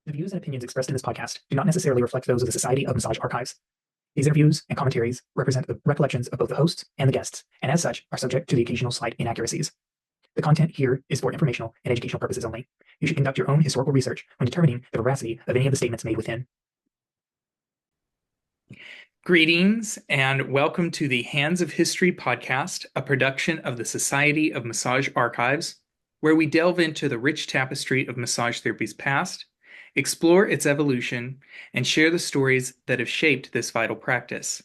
The views and opinions expressed in this podcast do not necessarily reflect those of the Society of Massage Archives. These interviews and commentaries represent the recollections of both the hosts and the guests, and as such, are subject to the occasional slight inaccuracies. The content here is for informational and educational purposes only. You should conduct your own historical research when determining the veracity of any of the statements made within. Greetings and welcome to the Hands of History podcast, a production of the Society of Massage Archives, where we delve into the rich tapestry of massage therapy's past, explore its evolution, and share the stories that have shaped this vital practice.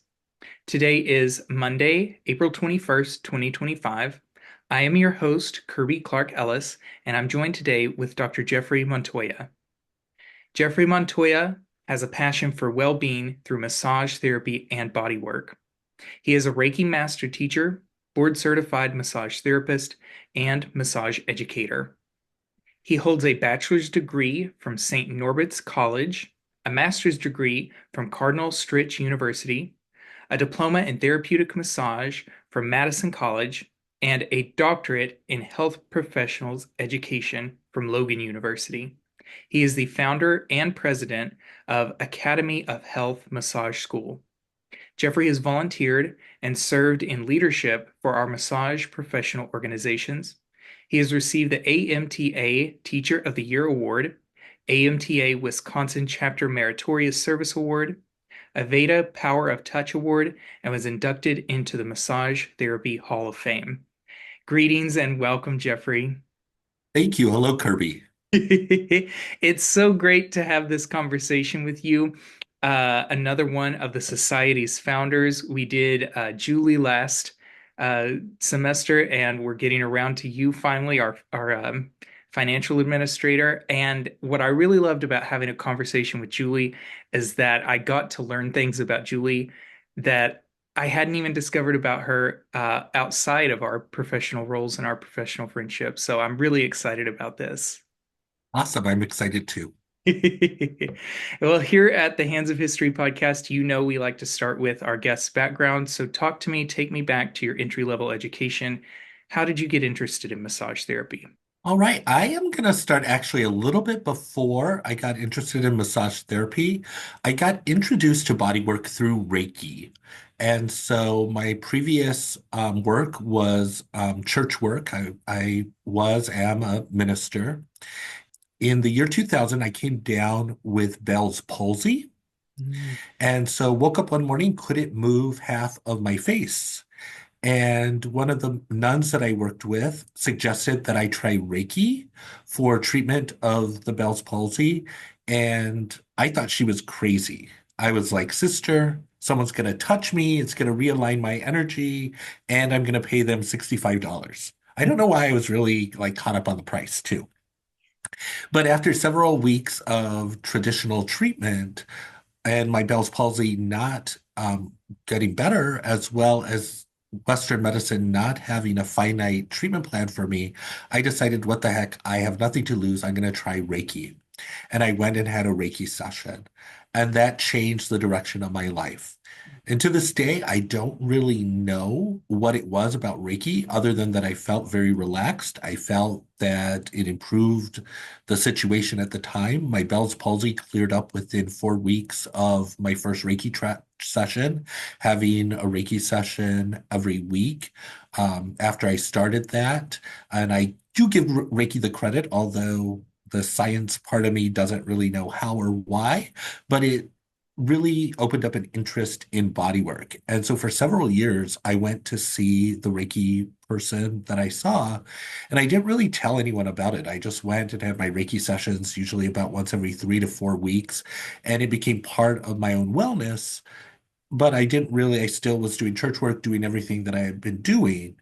Today is Monday, April 21st, 2025. I am your host, Kirby Clark Ellis, and I'm joined today with Dr. Jeffrey Montoya. Jeffrey Montoya has a passion for well-being through massage therapy and body work. He is a Reiki master teacher, board-certified massage therapist, and massage educator. He holds a bachelor's degree from St. Norbert's College, a master's degree from Cardinal Stritch University, a diploma in therapeutic massage from Madison College, and a doctorate in health professionals education from Logan University. He is the founder and president of Academy of Health Massage School. Jeffrey has volunteered and served in leadership for our massage professional organizations. He has received the AMTA Teacher of the Year Award, AMTA Wisconsin Chapter Meritorious Service Award, Aveda Power of Touch Award, and was inducted into the Massage Therapy Hall of Fame. Greetings and welcome, Jeffrey. Thank you. Hello, Kirby. It's so great to have this conversation with you. Another one of the Society's founders. We did Julie last semester, and we're getting around to you finally, our financial administrator. And what I really loved about having a conversation with Julie is that I got to learn things about Julie that I hadn't even discovered about her outside of our professional roles and our professional friendship. So I'm really excited about this. Awesome. I'm excited too. Well, here at the Hands of History podcast, we like to start with our guest's background. So talk to me, take me back to your entry-level education. How did you get interested in massage therapy? All right. I am going to start actually a little bit before I got interested in massage therapy. I got introduced to bodywork through Reiki. And so my previous work was church work. I am a minister. In the year 2000, I came down with Bell's palsy. And so woke up one morning, couldn't move half of my face. And one of the nuns that I worked with suggested that I try Reiki for treatment of the Bell's palsy. And I thought she was crazy. I was like, sister, someone's going to touch me. It's going to realign my energy. And I'm going to pay them $65. I don't know why I was really like caught up on the price too. But after several weeks of traditional treatment and my Bell's palsy not getting better, as well as Western medicine not having a finite treatment plan for me, I decided, what the heck, I have nothing to lose. I'm going to try Reiki. And I went and had a Reiki session. And that changed the direction of my life. And to this day, I don't really know what it was about Reiki, other than that I felt very relaxed. I felt that it improved the situation at the time. My Bell's palsy cleared up within 4 weeks of my first Reiki session, having a Reiki session every week after I started that. And I do give Reiki the credit, although the science part of me doesn't really know how or why, but it really opened up an interest in bodywork. And so for several years, I went to see the Reiki person that I saw, and I didn't really tell anyone about it. I just went and had my Reiki sessions, usually about once every 3 to 4 weeks, and it became part of my own wellness. But I still was doing church work, doing everything that I had been doing.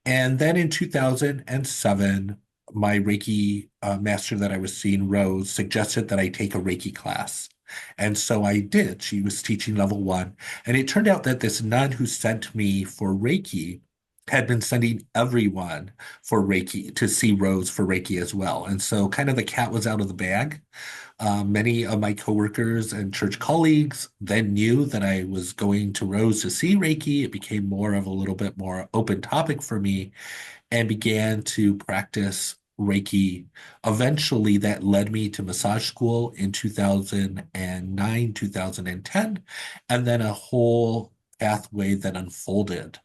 And then in 2007, my Reiki master that I was seeing, Rose, suggested that I take a Reiki class. And so I did. She was teaching level 1. And it turned out that this nun who sent me for Reiki had been sending everyone for Reiki to see Rose for Reiki as well. And so kind of the cat was out of the bag. Many of my coworkers and church colleagues then knew that I was going to Rose to see Reiki. It became more of a little bit more open topic for me, and began to practice Reiki. Eventually, that led me to massage school in 2009, 2010, and then a whole pathway that unfolded.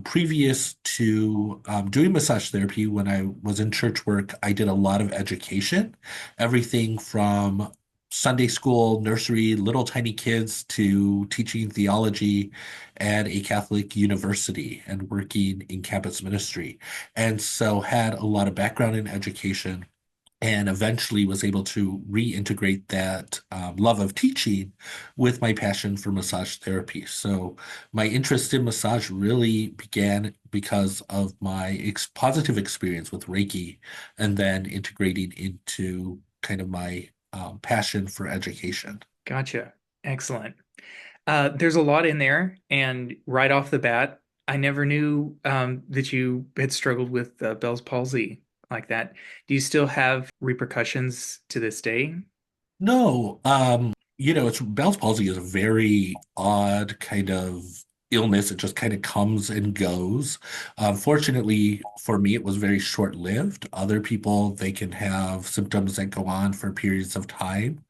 Previous to doing massage therapy, when I was in church work, I did a lot of education, everything from Sunday school, nursery, little tiny kids to teaching theology at a Catholic university and working in campus ministry. And so had a lot of background in education and eventually was able to reintegrate that love of teaching with my passion for massage therapy. So my interest in massage really began because of my positive experience with Reiki and then integrating into kind of my passion for education. Gotcha. Excellent. There's a lot in there, and right off the bat, I never knew that you had struggled with Bell's palsy like that. Do you still have repercussions to this day? No, it's Bell's palsy is a very odd kind of illness. It just kind of comes and goes. Fortunately for me, it was very short-lived. Other people, they can have symptoms that go on for periods of time.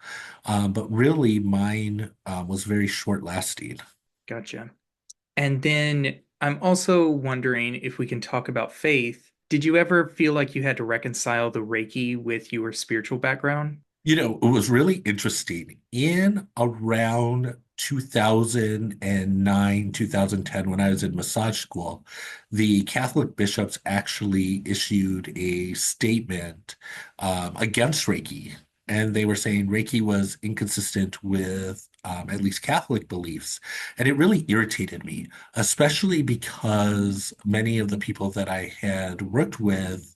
But really, mine was very short-lasting. Gotcha. And then I'm also wondering if we can talk about faith. Did you ever feel like you had to reconcile the Reiki with your spiritual background? It was really interesting. In around 2009, 2010, when I was in massage school, the Catholic bishops actually issued a statement against Reiki. And they were saying Reiki was inconsistent with at least Catholic beliefs. And it really irritated me, especially because many of the people that I had worked with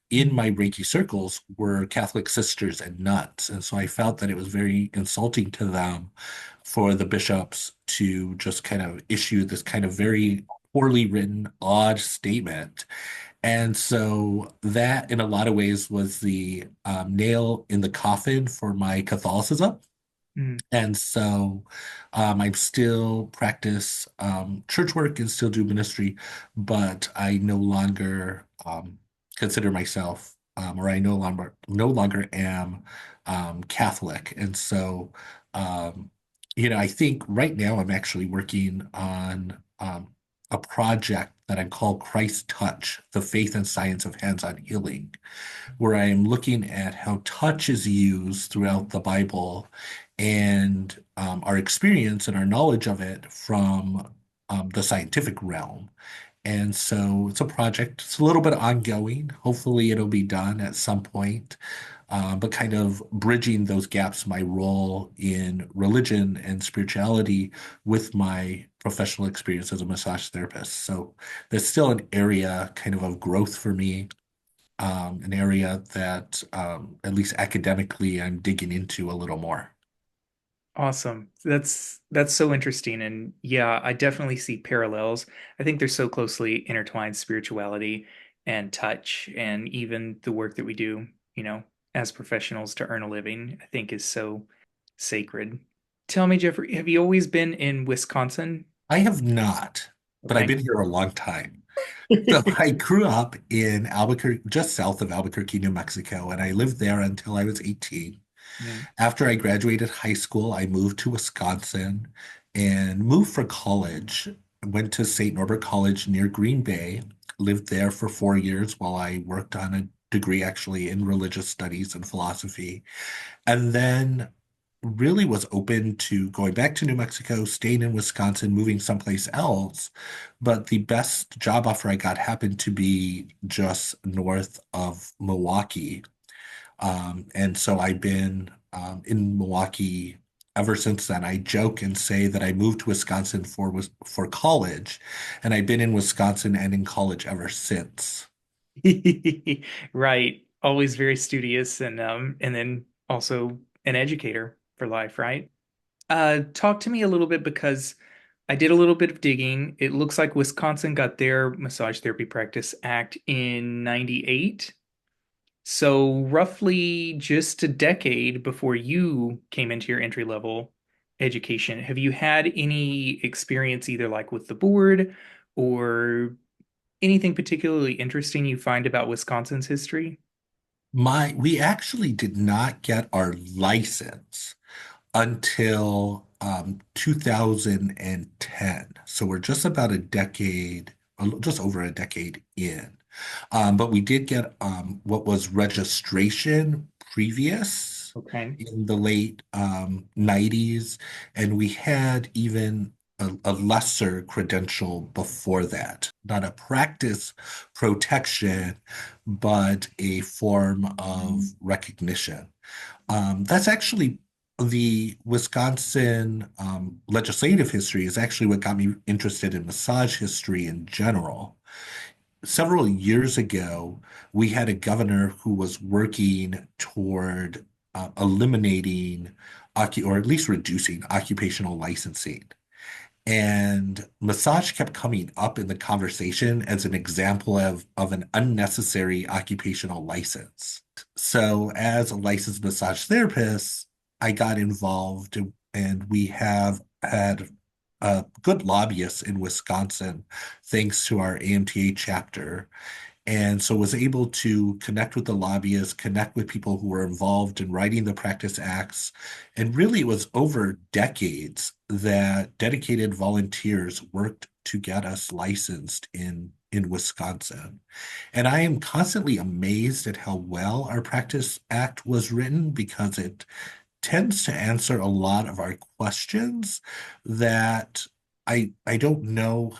in my Reiki circles were Catholic sisters and nuns. And so I felt that it was very insulting to them for the bishops to just kind of issue this kind of very poorly written, odd statement. And so that, in a lot of ways, was the nail in the coffin for my Catholicism. Mm. And so I still practice church work and still do ministry, but I no longer consider myself, or I no longer am Catholic. And so, I think right now I'm actually working on a project that I call Christ Touch, the faith and science of hands-on healing, where I am looking at how touch is used throughout the Bible and our experience and our knowledge of it from the scientific realm. And so it's a project. It's a little bit ongoing. Hopefully, it'll be done at some point. But kind of bridging those gaps, my role in religion and spirituality with my professional experience as a massage therapist. So there's still an area kind of growth for me, an area that at least academically I'm digging into a little more. Awesome. That's so interesting. And yeah, I definitely see parallels. I think they're so closely intertwined, spirituality and touch, and even the work that we do, as professionals to earn a living, I think is so sacred. Tell me, Jeffrey, have you always been in Wisconsin? I have not, but I've Okay. been here a long time. So I grew up in Albuquerque, just south of Albuquerque, New Mexico, and I lived there until I was 18. Mm, After I graduated high school, I moved to Wisconsin and moved for college. I went to St. Norbert College near Green Bay, lived there for 4 years while I worked on a degree actually in religious studies and philosophy. And then really was open to going back to New Mexico, staying in Wisconsin, moving someplace else. But the best job offer I got happened to be just north of Milwaukee. And so I've been in Milwaukee ever since then. I joke and say that I moved to Wisconsin for college, and I've been in Wisconsin and in college ever since. right. Always very studious and then also an educator for life, right? Talk to me a little bit because I did a little bit of digging. It looks like Wisconsin got their Massage Therapy Practice Act in 98. So roughly just a decade before you came into your entry level education. Have you had any experience either like with the board or anything particularly interesting you find about Wisconsin's history? We actually did not get our license until 2010. So we're just about a decade, just over a decade in. But we did get what was registration previous Okay. in the late 90s, and we had even a lesser credential before that. Not a practice protection, but a form of recognition. That's actually the Wisconsin legislative history is actually what got me interested in massage history in general. Several years ago, we had a governor who was working toward eliminating or at least reducing occupational licensing. And massage kept coming up in the conversation as an example of an unnecessary occupational license. So, as a licensed massage therapist, I got involved, and we have had good lobbyists in Wisconsin, thanks to our AMTA chapter. And so was able to connect with the lobbyists, connect with people who were involved in writing the practice acts. And really, it was over decades that dedicated volunteers worked to get us licensed in Wisconsin. And I am constantly amazed at how well our practice act was written because it tends to answer a lot of our questions that I don't know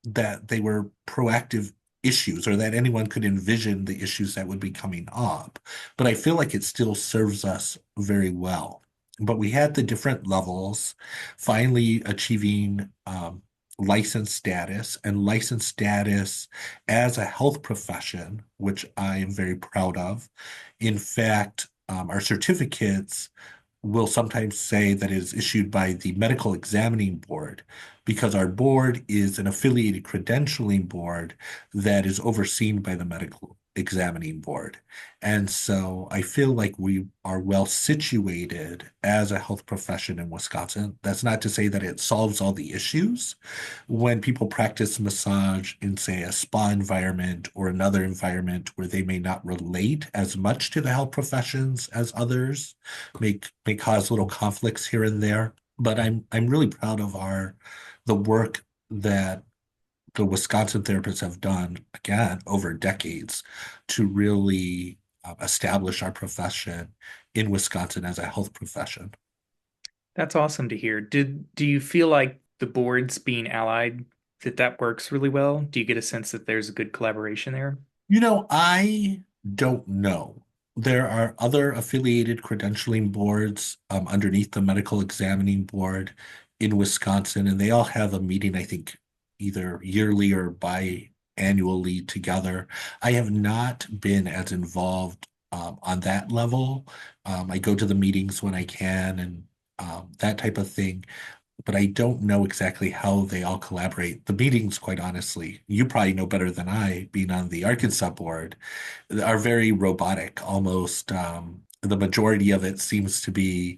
that they were proactive issues or that anyone could envision the issues that would be coming up. But I feel like it still serves us very well. But we had the different levels, finally achieving license status and license status as a health profession, which I am very proud of. In fact, our certificates will sometimes say that it is issued by the medical examining board because our board is an affiliated credentialing board that is overseen by the medical examining board. And so I feel like we are well situated as a health profession in Wisconsin. That's not to say that it solves all the issues. When people practice massage in, say, a spa environment or another environment where they may not relate as much to the health professions as others, may cause little conflicts here and there. But I'm really proud of the work that the Wisconsin therapists have done, again, over decades to really establish our profession in Wisconsin as a health profession. That's awesome to hear. Do you feel like the boards being allied, that works really well? Do you get a sense that there's a good collaboration there? I don't know. There are other affiliated credentialing boards underneath the medical examining board in Wisconsin, and they all have a meeting, I think, either yearly or biannually together. I have not been as involved on that level. I go to the meetings when I can and that type of thing, but I don't know exactly how they all collaborate. The meetings, quite honestly, you probably know better than I, being on the Arkansas board, are very robotic, almost. The majority of it seems to be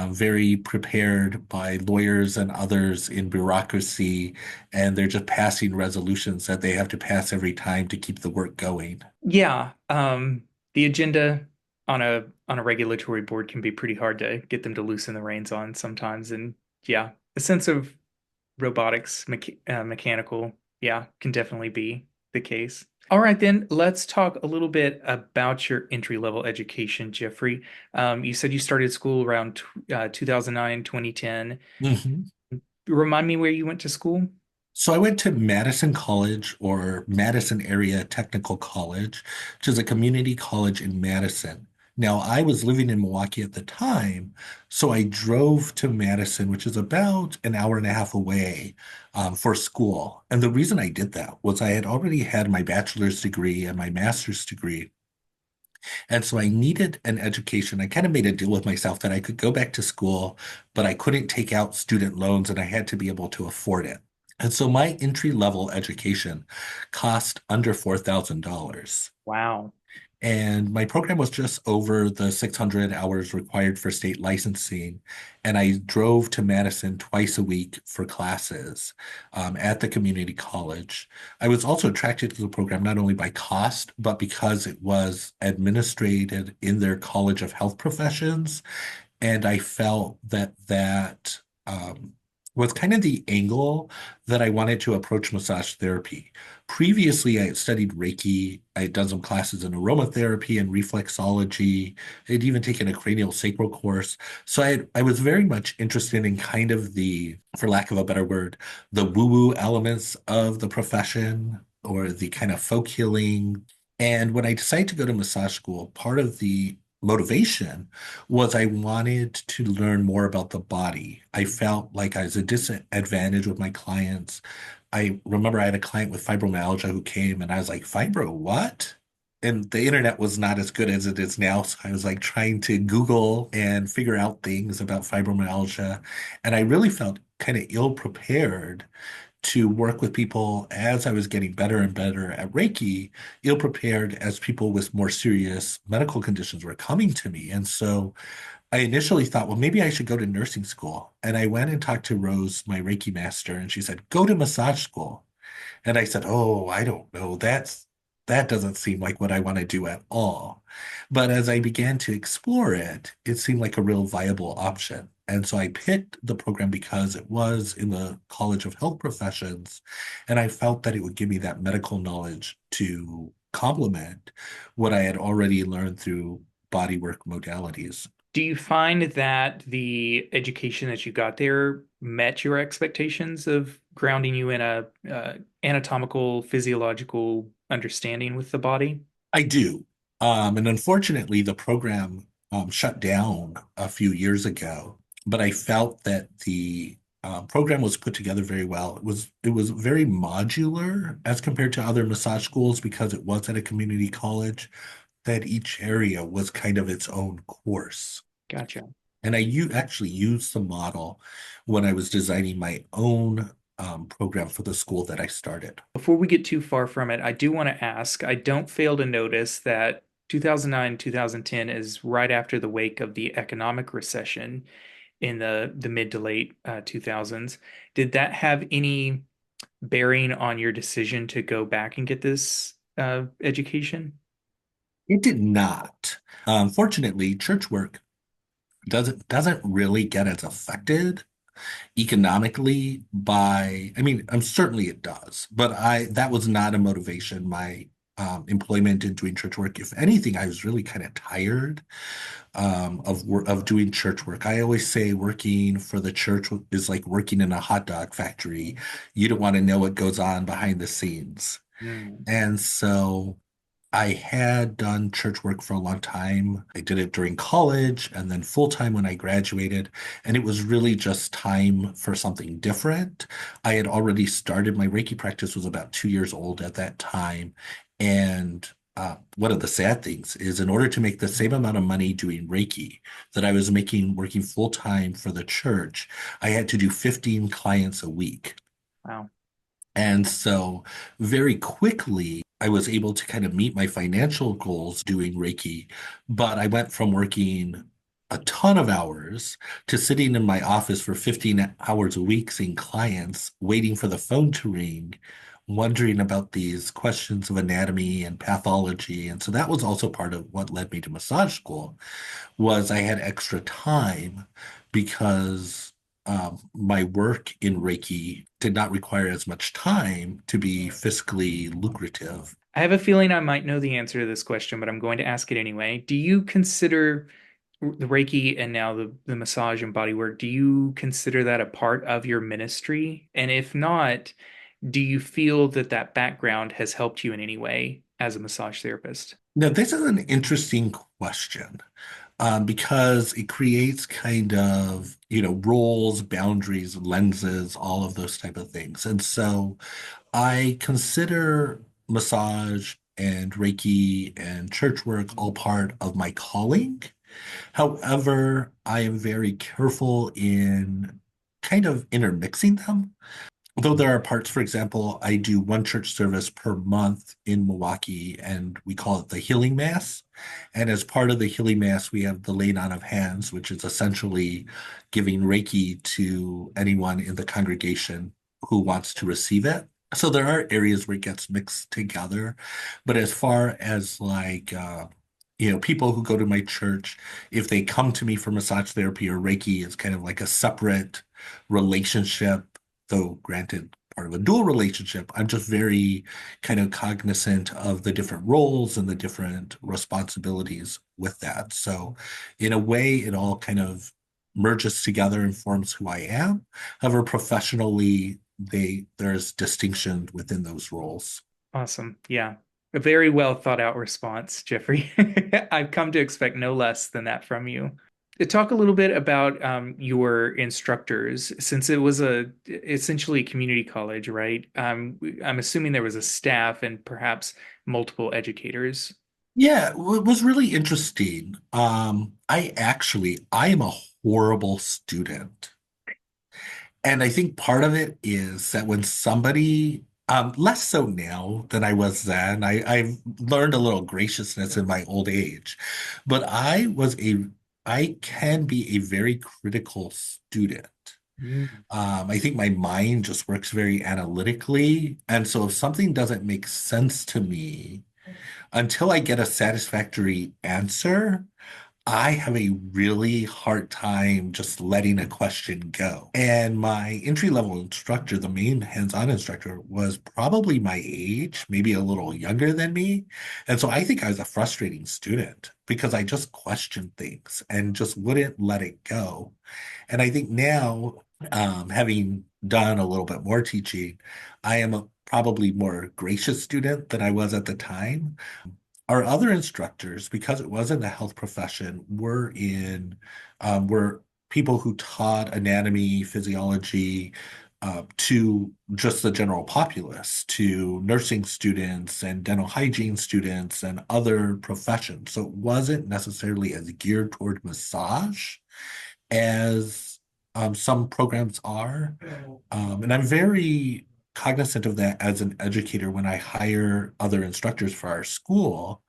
very prepared by lawyers and others in bureaucracy, and they're just passing resolutions that they have to pass every time to keep the work going. Yeah, the agenda on a regulatory board can be pretty hard to get them to loosen the reins on sometimes, and yeah, a sense of robotics, mechanical, yeah, can definitely be the case. All right, then let's talk a little bit about your entry level education, Jeffrey. You said you started school around 2009, 2010. Mhm. Remind me where you went to school? So I went to Madison College, or Madison Area Technical College, which is a community college in Madison. Now, I was living in Milwaukee at the time, so I drove to Madison, which is about an hour and a half away, for school. And the reason I did that was I had already had my bachelor's degree and my master's degree. And so I needed an education. I kind of made a deal with myself that I could go back to school, but I couldn't take out student loans and I had to be able to afford it. And so my entry level education cost under $4,000. Wow. And my program was just over the 600 hours required for state licensing. And I drove to Madison twice a week for classes at the community college. I was also attracted to the program not only by cost, but because it was administrated in their College of Health Professions. And I felt that was kind of the angle that I wanted to approach massage therapy. Previously, I had studied Reiki. I had done some classes in aromatherapy and reflexology. I'd even taken a cranial sacral course. So I was very much interested in kind of the, for lack of a better word, the woo-woo elements of the profession or the kind of folk healing. And when I decided to go to massage school, part of the motivation was I wanted to learn more about the body. I felt like I was a disadvantage with my clients. I remember I had a client with fibromyalgia who came and I was like, fibro, what? And the internet was not as good as it is now. So I was like trying to Google and figure out things about fibromyalgia. And I really felt kind of ill prepared to work with people as I was getting better and better at Reiki, ill prepared as people with more serious medical conditions were coming to me. And so I initially thought, well, maybe I should go to nursing school. And I went and talked to Rose, my Reiki master, and she said, go to massage school. And I said, oh, I don't know. That doesn't seem like what I want to do at all. But as I began to explore it, it seemed like a real viable option. And so I picked the program because it was in the College of Health Professions, and I felt that it would give me that medical knowledge to complement what I had already learned through bodywork modalities. Do you find that the education that you got there met your expectations of grounding you in a anatomical, physiological understanding with the body? I do. And unfortunately, the program shut down a few years ago, but I felt that the program was put together very well. It was very modular as compared to other massage schools because it was at a community college, that each area was kind of its own course. Gotcha. And I actually used the model when I was designing my own program for the school that I started. Before we get too far from it, I do want to ask, I don't fail to notice that 2009, 2010 is right after the wake of the economic recession in the mid to late 2000s. Did that have any bearing on your decision to go back and get this education? It did not. Fortunately, church work doesn't really get as affected economically by, I mean, certainly it does, but that was not a motivation. My employment in doing church work, if anything, I was really kind of tired of doing church work. I always say working for the church is like working in a hot dog factory. You don't want to know what goes on behind the scenes. Mm. And so I had done church work for a long time. I did it during college and then full time when I graduated. And it was really just time for something different. I had already started, my Reiki practice was about 2 years old at that time. And one of the sad things is in order to make the same amount of money doing Reiki that I was making working full time for the church, I had to do 15 clients a week. Wow. And so very quickly, I was able to kind of meet my financial goals doing Reiki, but I went from working a ton of hours to sitting in my office for 15 hours a week seeing clients, waiting for the phone to ring, wondering about these questions of anatomy and pathology. And so that was also part of what led me to massage school was I had extra time because my work in Reiki did not require as much time to be fiscally lucrative. I have a feeling I might know the answer to this question, but I'm going to ask it anyway. Do you consider the Reiki and now the massage and body work, do you consider that a part of your ministry? And if not, do you feel that that background has helped you in any way as a massage therapist? Now, this is an interesting question because it creates kind of, roles, boundaries, lenses, all of those type of things. And so I consider massage and Reiki and church work all part of my calling. However, I am very careful in kind of intermixing them. Though there are parts, for example, I do one church service per month in Milwaukee, and we call it the Healing Mass. And as part of the Healing Mass, we have the laying on of hands, which is essentially giving Reiki to anyone in the congregation who wants to receive it. So there are areas where it gets mixed together. But as far as people who go to my church, if they come to me for massage therapy or Reiki, it's kind of like a separate relationship, though granted part of a dual relationship. I'm just very kind of cognizant of the different roles and the different responsibilities with that. So in a way, it all kind of merges together and forms who I am. However, professionally, there's distinction within those roles. Awesome. Yeah. A very well thought out response, Jeffrey. I've come to expect no less than that from you. Talk a little bit about your instructors, since it was essentially a community college, right? I'm assuming there was a staff and perhaps multiple educators. Yeah, it was really interesting. I am a horrible student. And I think part of it is that when somebody, less so now than I was then, I've learned a little graciousness in my old age, but I can be a very critical student. Mm. I think my mind just works very analytically. And so if something doesn't make sense to me, until I get a satisfactory answer, I have a really hard time just letting a question go. And my entry level instructor, the main hands-on instructor, was probably my age, maybe a little younger than me. And so I think I was a frustrating student because I just questioned things and just wouldn't let it go. And I think now, having done a little bit more teaching, I am a probably more gracious student than I was at the time. Our other instructors, because it wasn't a health profession, were people who taught anatomy, physiology, to just the general populace, to nursing students and dental hygiene students and other professions. So it wasn't necessarily as geared toward massage as some programs are. And I'm very cognizant of that as an educator when I hire other instructors for our school.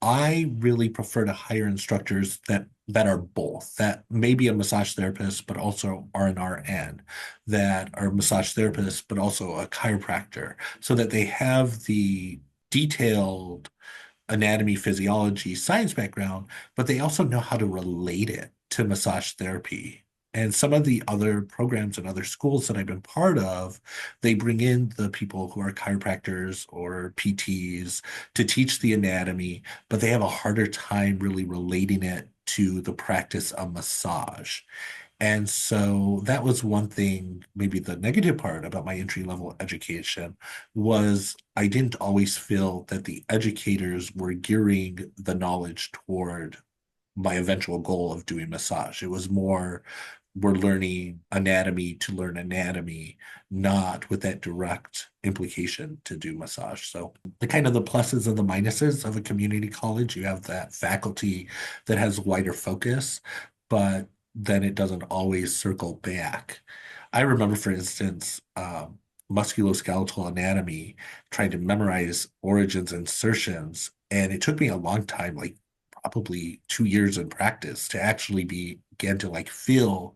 I really prefer to hire instructors that are both, that may be a massage therapist, but also are an RN, that are massage therapists, but also a chiropractor, so that they have the detailed anatomy, physiology, science background, but they also know how to relate it to massage therapy. And some of the other programs and other schools that I've been part of, they bring in the people who are chiropractors or PTs to teach the anatomy, but they have a harder time really relating it to the practice of massage. And so that was one thing, maybe the negative part about my entry level education was I didn't always feel that the educators were gearing the knowledge toward my eventual goal of doing massage. It was more we're learning anatomy to learn anatomy, not with that direct implication to do massage. So the kind of the pluses and the minuses of a community college, you have that faculty that has wider focus, but then it doesn't always circle back. I remember, for instance, musculoskeletal anatomy, trying to memorize origins and insertions, and it took me a long time, like probably 2 years in practice to actually begin to like feel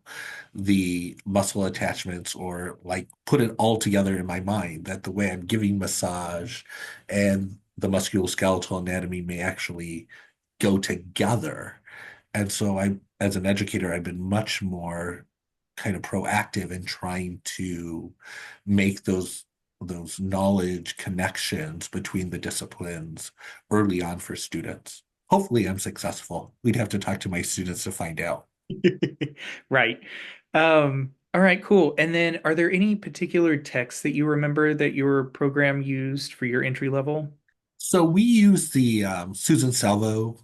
the muscle attachments or like put it all together in my mind that the way I'm giving massage and the musculoskeletal anatomy may actually go together. And so as an educator, I've been much more kind of proactive in trying to make those knowledge connections between the disciplines early on for students. Hopefully I'm successful. We'd have to talk to my students to find out. Right. All right, cool. And then are there any particular texts that you remember that your program used for your entry level? So we use the Susan Salvo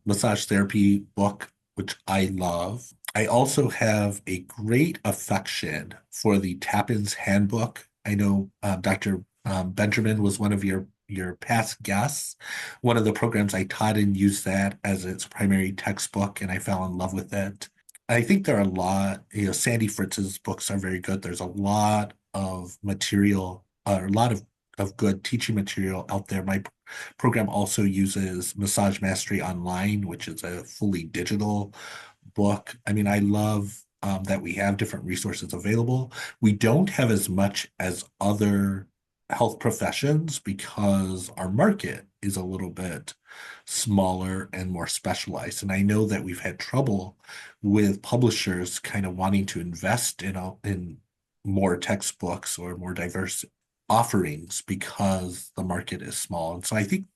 massage therapy book, which I love. I also have a great affection for the Tappan's Handbook. I know Dr. Benjamin was one of your past guests. One of the programs I taught and used that as its primary textbook, and I fell in love with it. I think there are a lot, Sandy Fritz's books are very good. There's a lot of material, a lot of good teaching material out there. My program also uses Massage Mastery Online, which is a fully digital book. I mean, I love that we have different resources available. We don't have as much as other health professions because our market is a little bit smaller and more specialized. And I know that we've had trouble with publishers kind of wanting to invest in more textbooks or more diverse offerings because the market is small. And so I think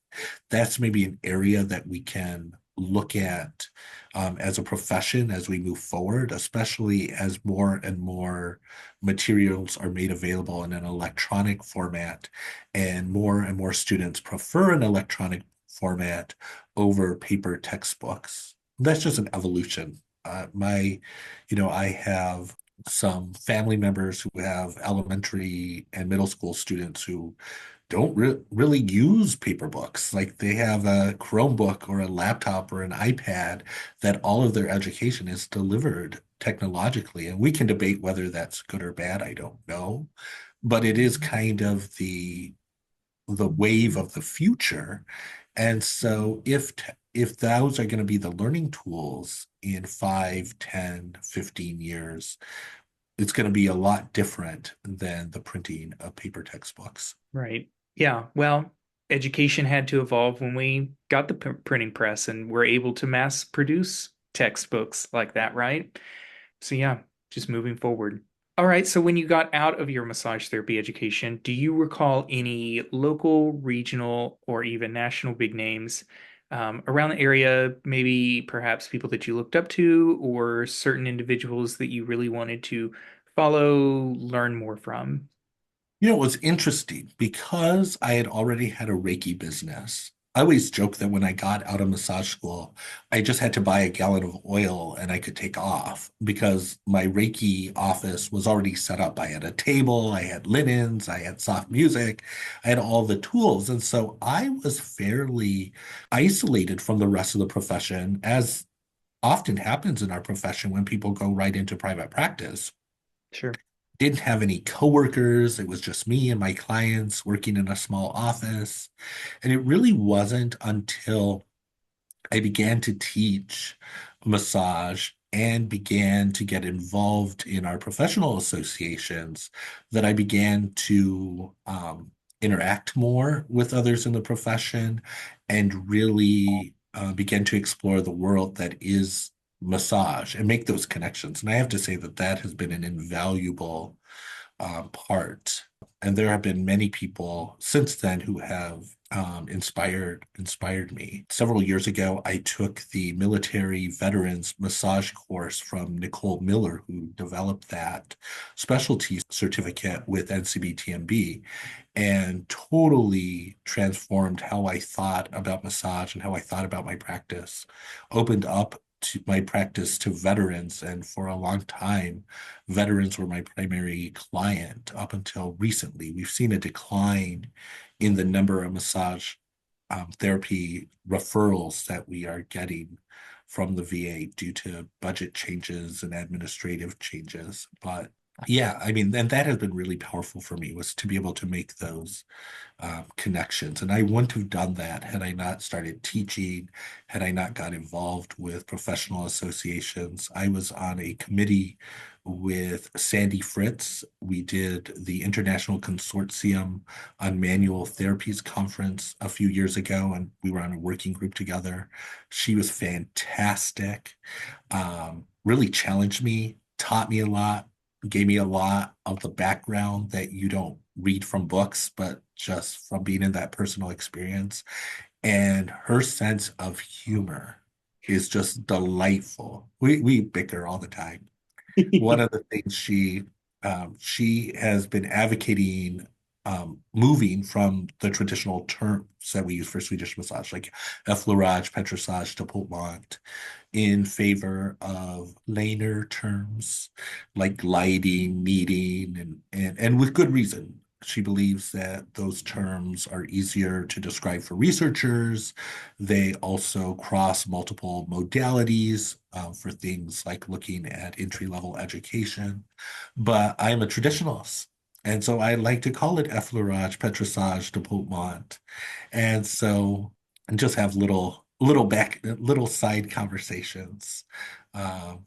that's maybe an area that we can look at as a profession as we move forward, especially as more and more materials are made available in an electronic format, and more students prefer an electronic format over paper textbooks. That's just an evolution. I have some family members who have elementary and middle school students who don't really use paper books. Like they have a Chromebook or a laptop or an iPad that all of their education is delivered technologically. And we can debate whether that's good or bad. I don't know. But it is kind of the wave of the future. And so if those are going to be the learning tools in 5, 10, 15 years, it's going to be a lot different than the printing of paper textbooks. Right. Yeah. Well, education had to evolve when we got the printing press and were able to mass produce textbooks like that, right? So yeah, just moving forward. All right. So when you got out of your massage therapy education, do you recall any local, regional, or even national big names around the area? Maybe perhaps people that you looked up to or certain individuals that you really wanted to follow, learn more from? It was interesting because I had already had a Reiki business. I always joke that when I got out of massage school, I just had to buy a gallon of oil and I could take off because my Reiki office was already set up. I had a table, I had linens, I had soft music, I had all the tools. And so I was fairly isolated from the rest of the profession, as often happens in our profession when people go right into private practice. Sure. Didn't have any coworkers. It was just me and my clients working in a small office. And it really wasn't until I began to teach massage and began to get involved in our professional associations that I began to interact more with others in the profession and really began to explore the world that is massage and make those connections. And I have to say that that has been an invaluable part. And there have been many people since then who have inspired me. Several years ago, I took the military veterans massage course from Nicole Miller, who developed that specialty certificate with NCBTMB, and totally transformed how I thought about massage and how I thought about my practice. Opened up to my practice to veterans, and for a long time, veterans were my primary client up until recently. We've seen a decline in the number of massage therapy referrals that we are getting from the VA due to budget changes and administrative changes. But yeah, I mean, and that has been really powerful for me, was to be able to make those connections. And I wouldn't have done that had I not started teaching, had I not got involved with professional associations. I was on a committee with Sandy Fritz. We did the International Consortium on Manual Therapies conference a few years ago, and we were on a working group together. She was fantastic, really challenged me, taught me a lot, gave me a lot of the background that you don't read from books, but just from being in that personal experience. And her sense of humor is just delightful. We bicker all the time. One of the things she has been advocating moving from the traditional terms that we use for Swedish massage, like effleurage, petrissage, deploiement, in favor of laner terms like gliding, kneading, and with good reason. She believes that those terms are easier to describe for researchers. They also cross multiple modalities for things like looking at entry-level education. But I am a traditionalist. And so I like to call it effleurage, petrissage, développement. And so and just have little side conversations. Um,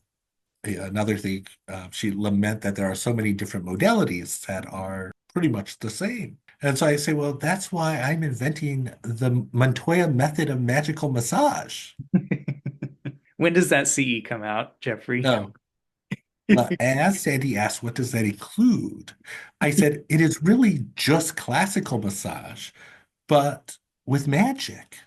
yeah, another thing, she lament that there are so many different modalities that are pretty much the same. And so I say, well, that's why I'm inventing the Montoya method of magical massage. When does that CE come out, Jeffrey? No. As Sandy asked, what does that include? I said, it is really just classical massage, but with magic.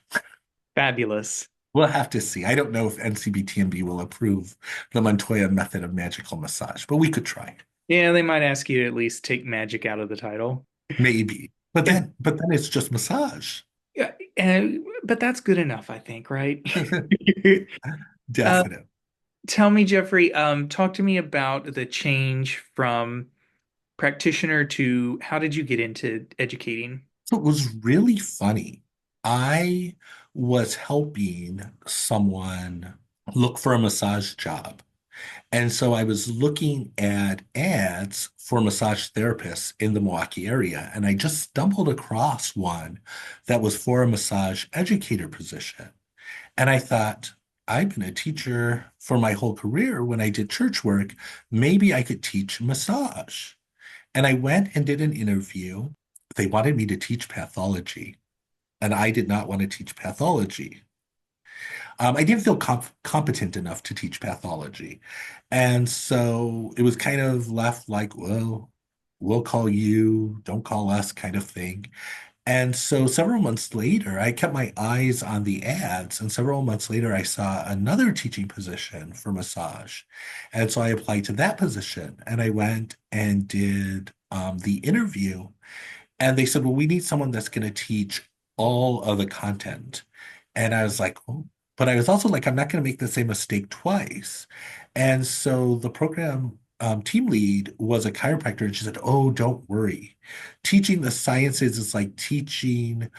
Fabulous. We'll have to see. I don't know if NCBTMB will approve the Montoya method of magical massage, but we could try. Yeah, they might ask you to at least take magic out of the title. Maybe. But then it's just massage. Yeah, but that's good enough, I think, right? Uh, Definitely. Tell me, Jeffrey, talk to me about the change from practitioner to how did you get into educating? So it was really funny. I was helping someone look for a massage job. And so I was looking at ads for massage therapists in the Milwaukee area, and I just stumbled across one that was for a massage educator position. And I thought, I've been a teacher for my whole career when I did church work. Maybe I could teach massage. And I went and did an interview. They wanted me to teach pathology, and I did not want to teach pathology. I didn't feel competent enough to teach pathology. And so it was kind of left like, well, we'll call you, don't call us kind of thing. And so several months later, I kept my eyes on the ads, and several months later, I saw another teaching position for massage. And so I applied to that position, and I went and did the interview. And they said, well, we need someone that's going to teach all of the content. And I was like, oh, but I was also like, I'm not going to make the same mistake twice. And so the program team lead was a chiropractor, and she said, oh, don't worry. Teaching the sciences is like teaching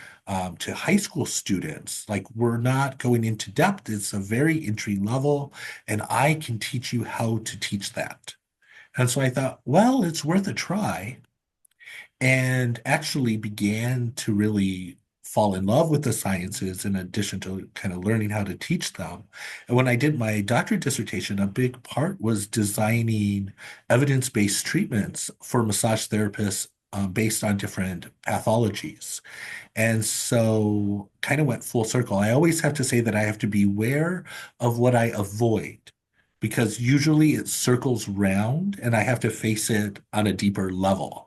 to high school students. Like, we're not going into depth. It's a very entry level, and I can teach you how to teach that. And so I thought, well, it's worth a try, and actually began to really fall in love with the sciences in addition to kind of learning how to teach them. And when I did my doctorate dissertation, a big part was designing evidence-based treatments for massage therapists based on different pathologies. And so kind of went full circle. I always have to say that I have to beware of what I avoid, because usually it circles round and I have to face it on a deeper level.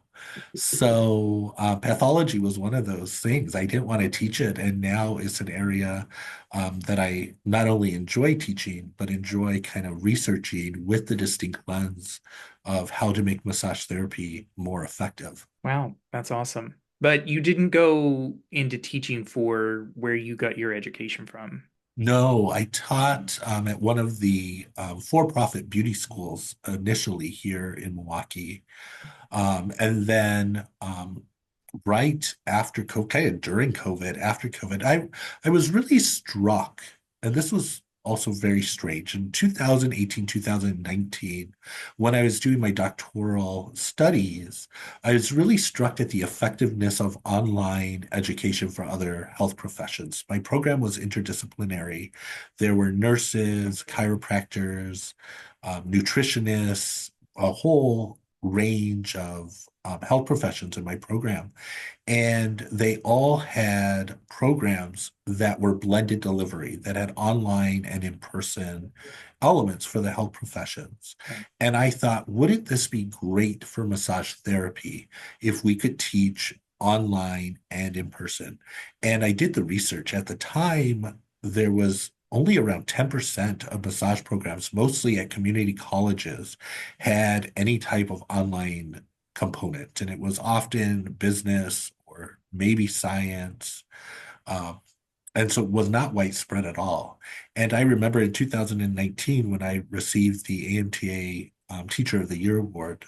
So pathology was one of those things. I didn't want to teach it, and now it's an area that I not only enjoy teaching, but enjoy kind of researching with the distinct lens of how to make massage therapy more effective. Wow, that's awesome. But you didn't go into teaching for where you got your education from. No, I taught at one of the for-profit beauty schools initially here in Milwaukee. And then right after COVID, kind of during COVID, after COVID, I was really struck, and this was also very strange. In 2018, 2019, when I was doing my doctoral studies, I was really struck at the effectiveness of online education for other health professions. My program was interdisciplinary. There were nurses, chiropractors, nutritionists, a whole range of health professions in my program. And they all had programs that were blended delivery, that had online and in-person elements for the health professions. And I thought, wouldn't this be great for massage therapy if we could teach online and in person? And I did the research. At the time, there was only around 10% of massage programs, mostly at community colleges, had any type of online component. And it was often business or maybe science. Um, and so it was not widespread at all. And I remember in 2019, when I received the AMTA Teacher of the Year award,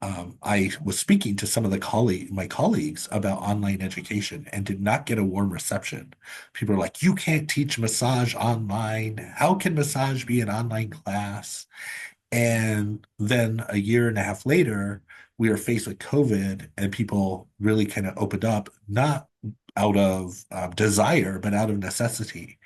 I was speaking to some of my colleagues about online education and did not get a warm reception. People are like, "You can't teach massage online. How can massage be an online class?" And then a year and a half later, we were faced with COVID, and people really kind of opened up, not out of desire, but out of necessity.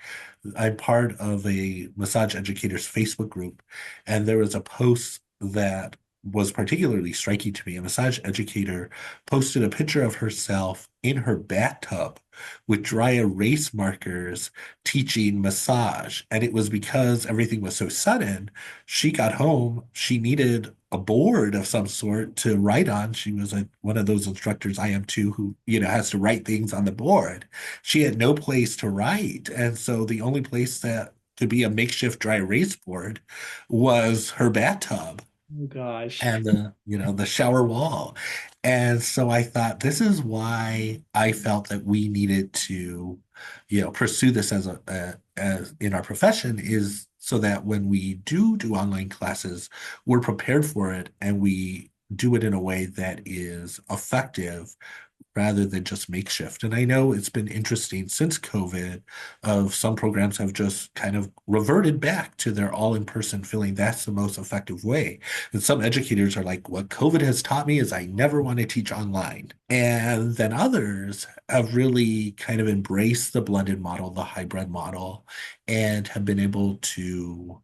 I'm part of a massage educators Facebook group, and there was a post that was particularly striking to me. A massage educator posted a picture of herself in her bathtub with dry erase markers teaching massage. And it was because everything was so sudden. She got home, she needed a board of some sort to write on. She was one of those instructors, I am too, who, has to write things on the board. She had no place to write. And so the only place that could be a makeshift dry erase board was her bathtub Oh gosh. and the shower wall. And so I thought this is why I felt that we needed to pursue this as in our profession, is so that when we do online classes, we're prepared for it and we do it in a way that is effective rather than just makeshift. And I know it's been interesting since COVID of some programs have just kind of reverted back to their all in person, feeling that's the most effective way. And some educators are like, what COVID has taught me is I never want to teach online. And then others have really kind of embraced the blended model, the hybrid model, and have been able to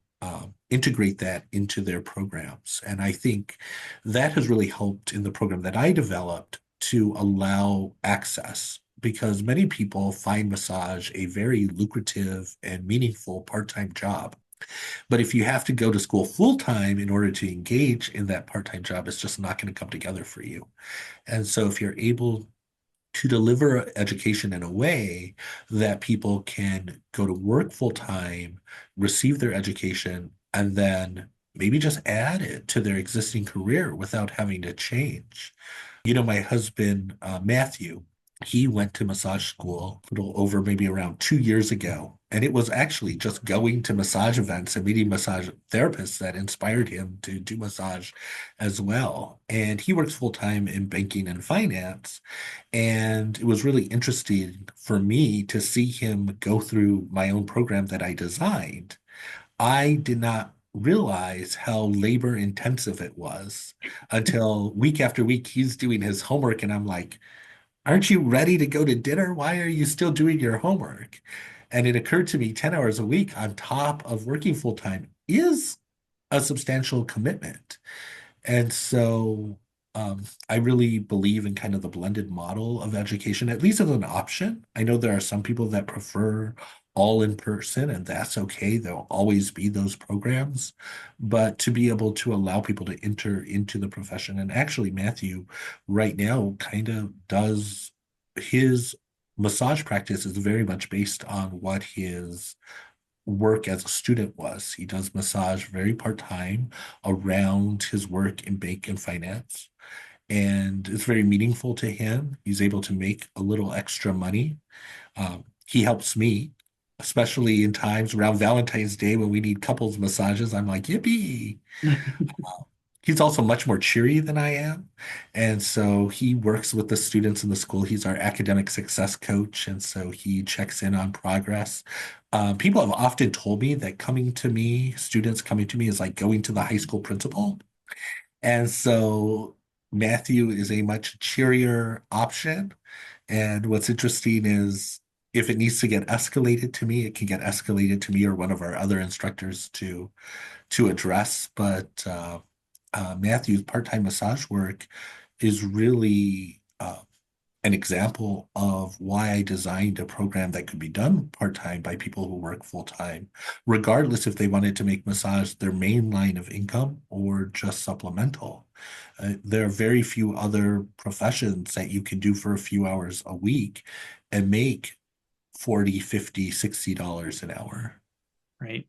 integrate that into their programs. And I think that has really helped in the program that I developed to allow access, because many people find massage a very lucrative and meaningful part-time job. But if you have to go to school full-time in order to engage in that part-time job, it's just not going to come together for you. And so if you're able to deliver education in a way that people can go to work full-time, receive their education, and then maybe just add it to their existing career without having to change. My husband, Matthew, he went to massage school a little over maybe around 2 years ago. And it was actually just going to massage events and meeting massage therapists that inspired him to do massage as well. And he works full time in banking and finance. And it was really interesting for me to see him go through my own program that I designed. I did not realize how labor intensive it was until week after week he's doing his homework, and I'm like, aren't you ready to go to dinner? Why are you still doing your homework? And it occurred to me 10 hours a week on top of working full time is a substantial commitment. And so I really believe in kind of the blended model of education, at least as an option. I know there are some people that prefer all in person, and that's okay. There'll always be those programs. But to be able to allow people to enter into the profession, and actually, Matthew right now kind of does his massage practice is very much based on what his work as a student was. He does massage very part-time around his work in bank and finance. And it's very meaningful to him. He's able to make a little extra money. He helps me, especially in times around Valentine's Day when we need couples massages. I'm like, yippee. He's also much more cheery than I am. And so he works with the students in the school. He's our academic success coach. And so he checks in on progress. People have often told me that students coming to me is like going to the high school principal. And so Matthew is a much cheerier option. And what's interesting is if it needs to get escalated to me, it can get escalated to me or one of our other instructors to address. But Matthew's part-time massage work is really an example of why I designed a program that could be done part-time by people who work full-time, regardless if they wanted to make massage their main line of income or just supplemental. There are very few other professions that you can do for a few hours a week and make $40, $50, $60 an hour. Right.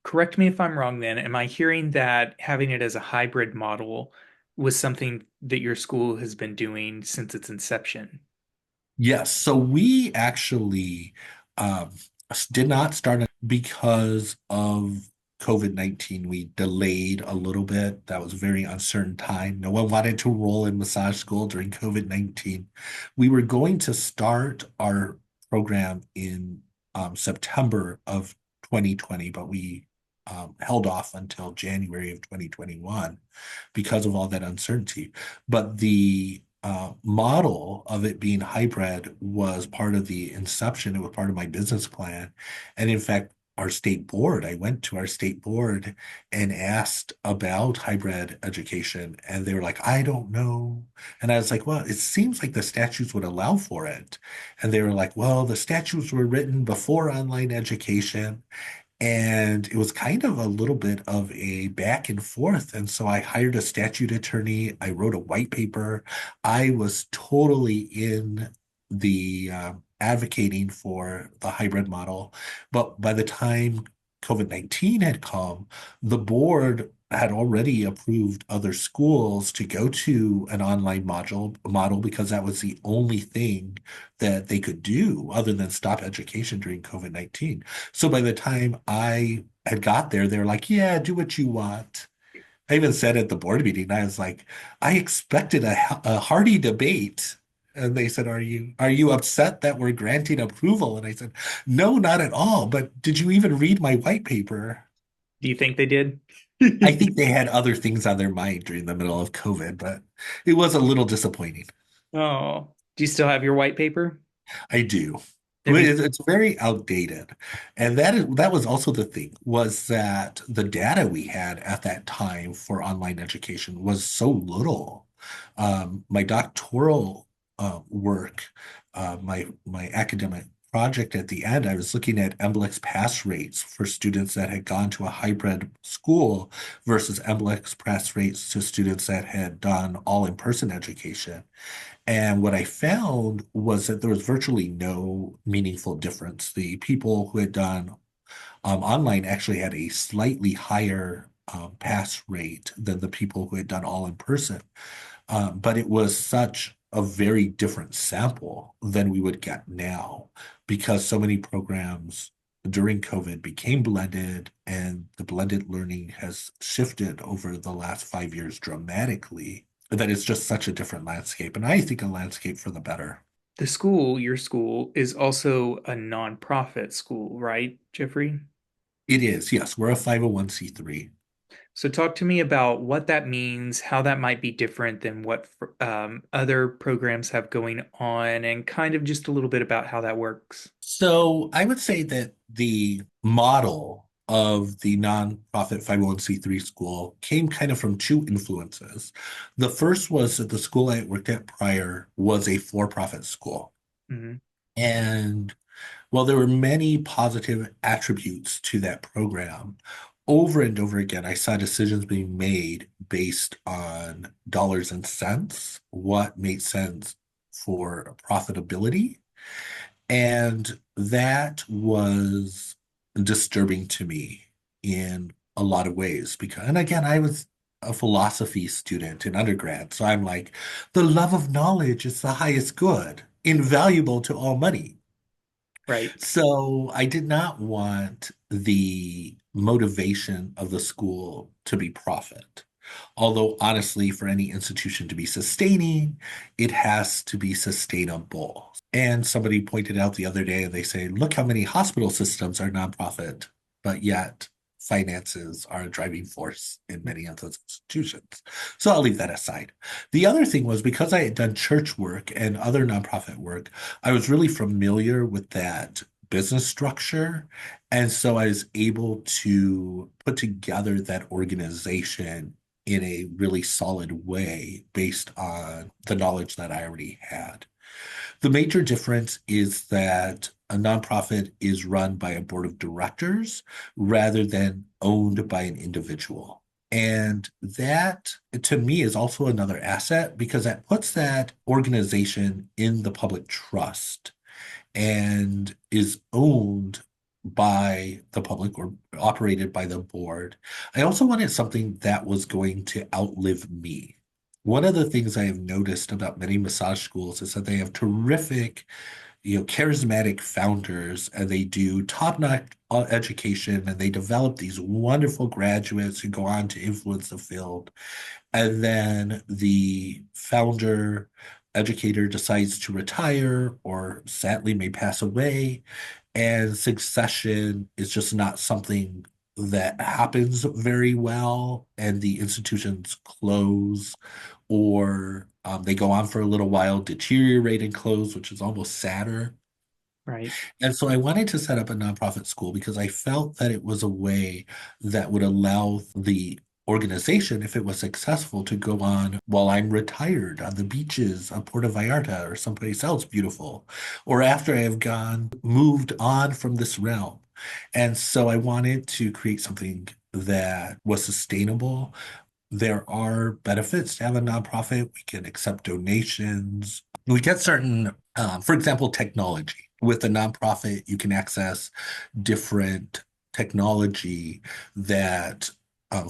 Correct me if I'm wrong then. Am I hearing that having it as a hybrid model was something that your school has been doing since its inception? Yes. So we actually did not start because of COVID-19, we delayed a little bit. That was a very uncertain time. No one wanted to enroll in massage school during COVID-19. We were going to start our program in September of 2020, but we held off until January of 2021 because of all that uncertainty. But the model of it being hybrid was part of the inception. It was part of my business plan. And in fact, our state board, I went to our state board and asked about hybrid education, and they were like, I don't know. And I was like, well, it seems like the statutes would allow for it. And they were like, well, the statutes were written before online education. And it was kind of a little bit of a back and forth. And so I hired a statute attorney. I wrote a white paper. I was totally in the advocating for the hybrid model. But by the time COVID-19 had come, the board had already approved other schools to go to an online model because that was the only thing that they could do other than stop education during COVID-19. So by the time I had got there, they were like, yeah, do what you want. I even said at the board meeting, I was like, I expected a hearty debate. And they said, are you upset that we're granting approval? And I said, no, not at all. But did you even read my white paper? Do you think they did? I think they had other things on their mind during the middle of COVID, but it was a little disappointing. Oh, do you still have your white paper? I do. Have you- It's very outdated. And that was also the thing, was that the data we had at that time for online education was so little. My doctoral work, my academic project at the end, I was looking at NCLEX pass rates for students that had gone to a hybrid school versus NCLEX pass rates to students that had done all in-person education. And what I found was that there was virtually no meaningful difference. The people who had done online actually had a slightly higher pass rate than the people who had done all in person. But it was such a very different sample than we would get now because so many programs during COVID became blended, and the blended learning has shifted over the last 5 years dramatically, that it's just such a different landscape. And I think a landscape for the better. The school, your school, is also a nonprofit school, right, Jeffrey? It is, yes. We're a 501c3. So talk to me about what that means, how that might be different than what other programs have going on, and kind of just a little bit about how that works. So I would say that the model of the nonprofit 501c3 school came kind of from two influences. The first was that the school I worked at prior was a for-profit school. Mhm. And while there were many positive attributes to that program, over and over again, I saw decisions being made based on dollars and cents, what made sense for profitability. And that was disturbing to me in a lot of ways because, and again, I was a philosophy student in undergrad. So I'm like, the love of knowledge is the highest good, invaluable to all money. Right. So I did not want the motivation of the school to be profit. Although honestly, for any institution to be sustaining, it has to be sustainable. And somebody pointed out the other day, and they say, look how many hospital systems are nonprofit, but yet finances are a driving force in many of those institutions. So I'll leave that aside. The other thing was because I had done church work and other nonprofit work, I was really familiar with that business structure. And so I was able to put together that organization in a really solid way based on the knowledge that I already had. The major difference is that a nonprofit is run by a board of directors rather than owned by an individual. And that, to me, is also another asset because that puts that organization in the public trust and is owned by the public or operated by the board. I also wanted something that was going to outlive me. One of the things I have noticed about many massage schools is that they have terrific charismatic founders, and they do top-notch education, and they develop these wonderful graduates who go on to influence the field. And then the founder educator decides to retire or sadly may pass away, and succession is just not something that happens very well, and the institutions close, or they go on for a little while, deteriorate and close, which is almost sadder. Right. And so I wanted to set up a nonprofit school because I felt that it was a way that would allow the organization, if it was successful, to go on while I'm retired on the beaches of Puerto Vallarta or someplace else beautiful, or after I have moved on from this realm. And so I wanted to create something that was sustainable. There are benefits to have a nonprofit. We can accept donations. We get certain, for example, technology. With a nonprofit, you can access different technology that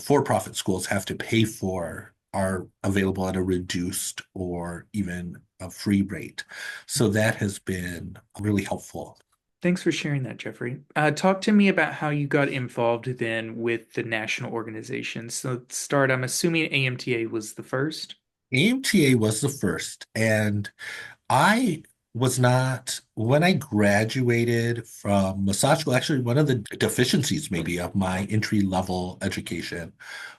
for-profit schools have to pay for, are available at a reduced or even a free rate. So that has been really helpful. Thanks for sharing that, Jeffrey. Talk to me about how you got involved then with the national organizations. So let's start, I'm assuming AMTA was the first. AMTA was the first, and I was not, when I graduated from massage school, actually, one of the deficiencies maybe of my entry-level education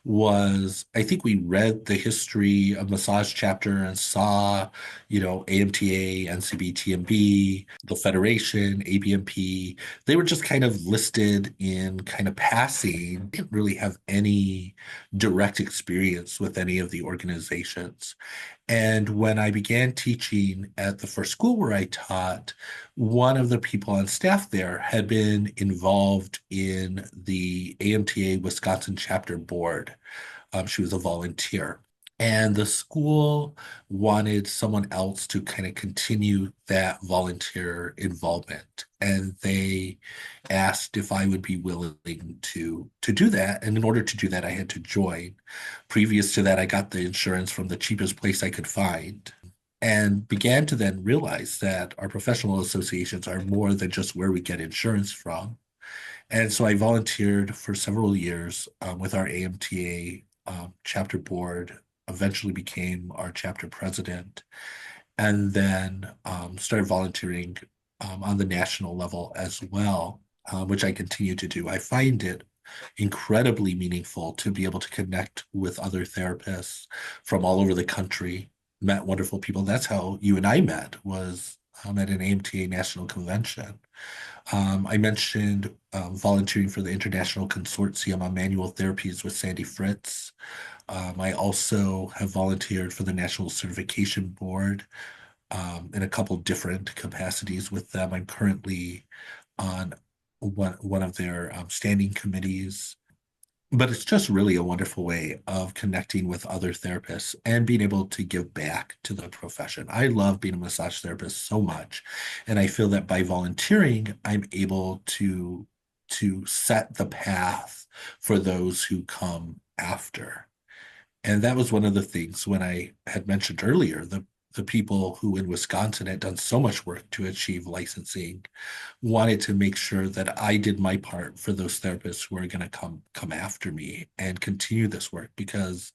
was, I think we read the history of massage chapter and saw, AMTA, NCB, TMB, the Federation, ABMP. They were just kind of listed in kind of passing, didn't really have any direct experience with any of the organizations. And when I began teaching at the first school where I taught, one of the people on staff there had been involved in the AMTA Wisconsin chapter board. She was a volunteer. And the school wanted someone else to kind of continue that volunteer involvement. And they asked if I would be willing to do that. And in order to do that, I had to join. Previous to that, I got the insurance from the cheapest place I could find, and began to then realize that our professional associations are more than just where we get insurance from. And so I volunteered for several years with our AMTA chapter board, eventually became our chapter president, and then started volunteering on the national level as well, which I continue to do. I find it incredibly meaningful to be able to connect with other therapists from all over the country, met wonderful people. That's how you and I met, was at an AMTA national convention. I mentioned volunteering for the International Consortium on Manual Therapies with Sandy Fritz. I also have volunteered for the National Certification Board in a couple different capacities with them. I'm currently on one of their standing committees. But it's just really a wonderful way of connecting with other therapists and being able to give back to the profession. I love being a massage therapist so much. And I feel that by volunteering, I'm able to set the path for those who come after. And that was one of the things when I had mentioned earlier, the people who in Wisconsin had done so much work to achieve licensing wanted to make sure that I did my part for those therapists who are going to come after me and continue this work, because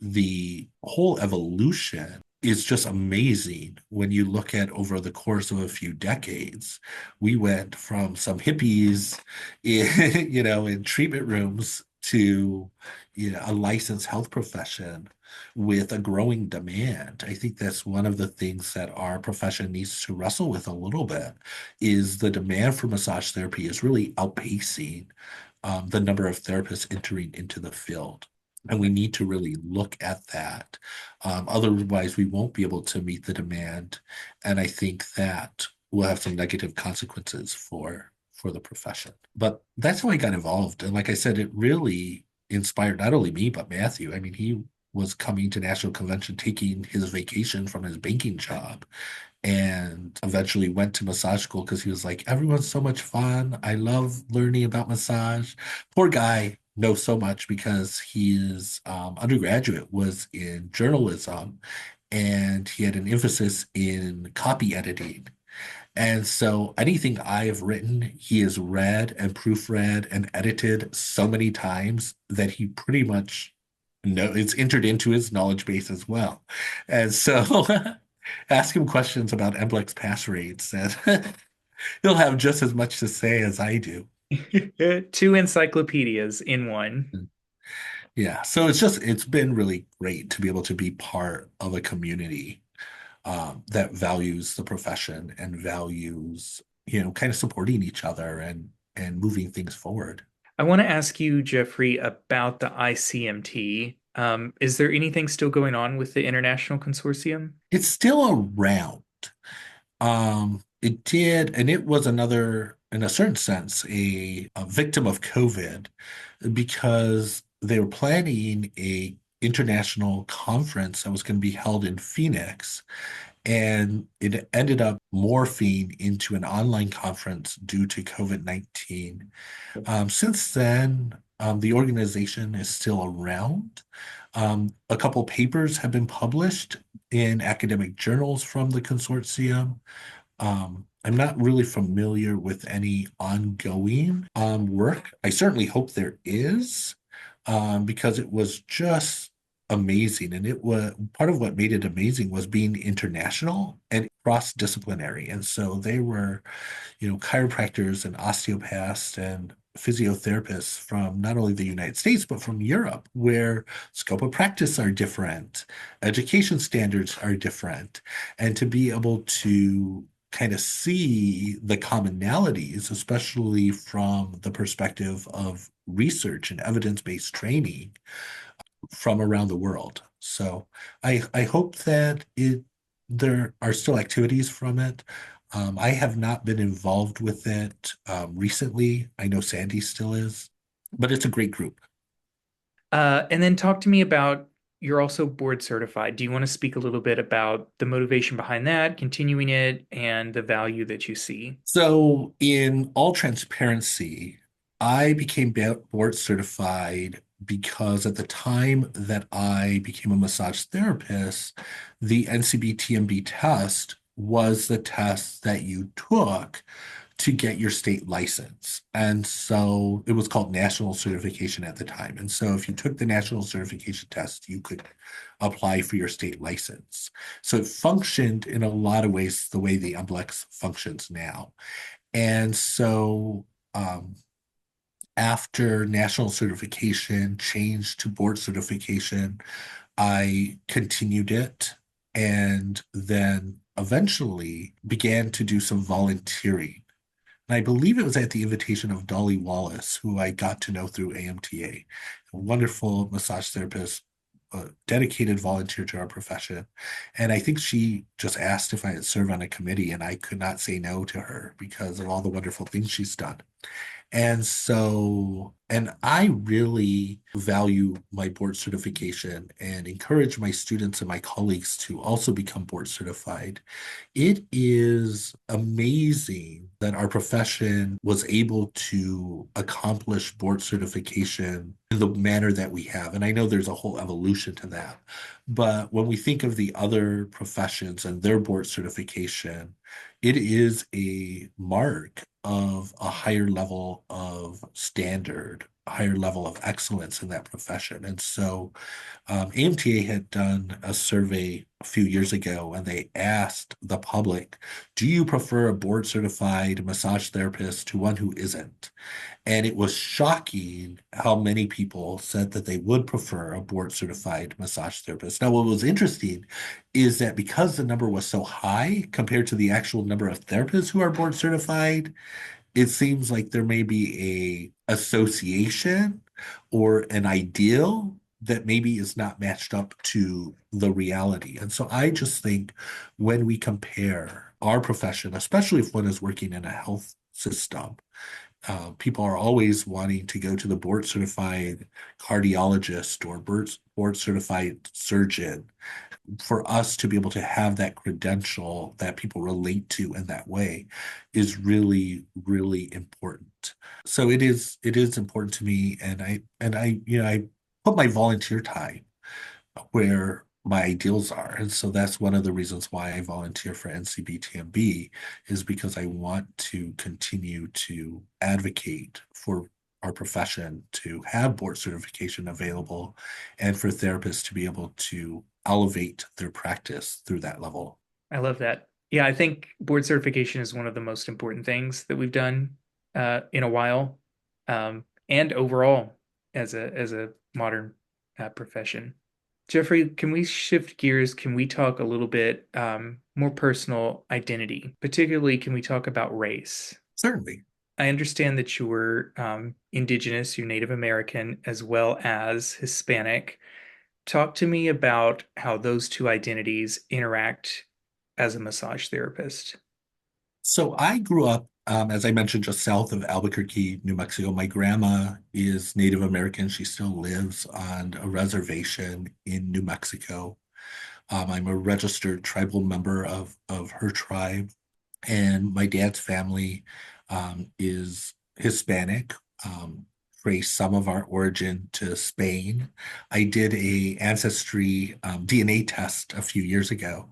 the whole evolution is just amazing. When you look at over the course of a few decades, we went from some hippies in treatment rooms to a licensed health profession with a growing demand. I think that's one of the things that our profession needs to wrestle with a little bit, is the demand for massage therapy is really outpacing the number of therapists entering into the field. And we need to really look at that. Otherwise, we won't be able to meet the demand. And I think that will have some negative consequences for the profession. But that's how I got involved. And like I said, it really inspired not only me, but Matthew. I mean, he was coming to National Convention, taking his vacation from his banking job, and eventually went to massage school because he was like, everyone's so much fun. I love learning about massage. Poor guy knows so much because his undergraduate was in journalism, and he had an emphasis in copy editing. And so anything I have written, he has read and proofread and edited so many times that he pretty much it's entered into his knowledge base as well. And so ask him questions about NBLEX pass rates, and he'll have just as much to say as I do. Two encyclopedias in one. Yeah, so it's been really great to be able to be part of a community that values the profession and values, kind of supporting each other and moving things forward. I want to ask you, Jeffrey, about the ICMT. Is there anything still going on with the International Consortium? It's still around. It did, and it was another, in a certain sense, a victim of COVID because they were planning a international conference that was going to be held in Phoenix, and it ended up morphing into an online conference due to COVID-19. Since then, the organization is still around. A couple papers have been published in academic journals from the consortium. I'm not really familiar with any ongoing work. I certainly hope there is, because it was just amazing. And it was part of what made it amazing was being international and cross-disciplinary. And so they were, chiropractors and osteopaths and physiotherapists from not only the United States, but from Europe, where scope of practice are different, education standards are different. And to be able to kind of see the commonalities, especially from the perspective of research and evidence-based training from around the world. So I hope that there are still activities from it. I have not been involved with it recently. I know Sandy still is, but it's a great group. And then talk to me about you're also board certified. Do you want to speak a little bit about the motivation behind that, continuing it, and the value that you see? So, in all transparency, I became board certified because at the time that I became a massage therapist, the NCB-TMB test was the test that you took to get your state license. And so it was called national certification at the time. And so if you took the national certification test, you could apply for your state license. So it functioned in a lot of ways the way the NBLEX functions now. And so after national certification changed to board certification, I continued it and then eventually began to do some volunteering. And I believe it was at the invitation of Dolly Wallace, who I got to know through AMTA, a wonderful massage therapist, a dedicated volunteer to our profession. And I think she just asked if I had served on a committee, and I could not say no to her because of all the wonderful things she's done. And so, and I really value my board certification and encourage my students and my colleagues to also become board certified. It is amazing that our profession was able to accomplish board certification in the manner that we have. And I know there's a whole evolution to that. But when we think of the other professions and their board certification, it is a mark of a higher level of standard, a higher level of excellence in that profession. And so AMTA had done a survey a few years ago, and they asked the public, do you prefer a board certified massage therapist to one who isn't? And it was shocking how many people said that they would prefer a board certified massage therapist. Now, what was interesting is that because the number was so high compared to the actual number of therapists who are board certified, it seems like there may be a association or an ideal that maybe is not matched up to the reality. And so I just think when we compare our profession, especially if one is working in a health system, people are always wanting to go to the board certified cardiologist or board certified surgeon. For us to be able to have that credential that people relate to in that way is really, really important. So it is important to me, and I put my volunteer time where my ideals are. And so that's one of the reasons why I volunteer for NCBTMB, is because I want to continue to advocate for our profession to have board certification available and for therapists to be able to elevate their practice through that level. I love that. Yeah, I think board certification is one of the most important things that we've done in a while, and overall as a modern profession. Jeffrey, can we shift gears? Can we talk a little bit more personal identity? Particularly, can we talk about race? Certainly. I understand that you were Indigenous, you're Native American, as well as Hispanic. Talk to me about how those two identities interact as a massage therapist. So I grew up, as I mentioned, just south of Albuquerque, New Mexico. My grandma is Native American. She still lives on a reservation in New Mexico. I'm a registered tribal member of her tribe, and my dad's family is Hispanic. Trace some of our origin to Spain. I did a ancestry DNA test a few years ago,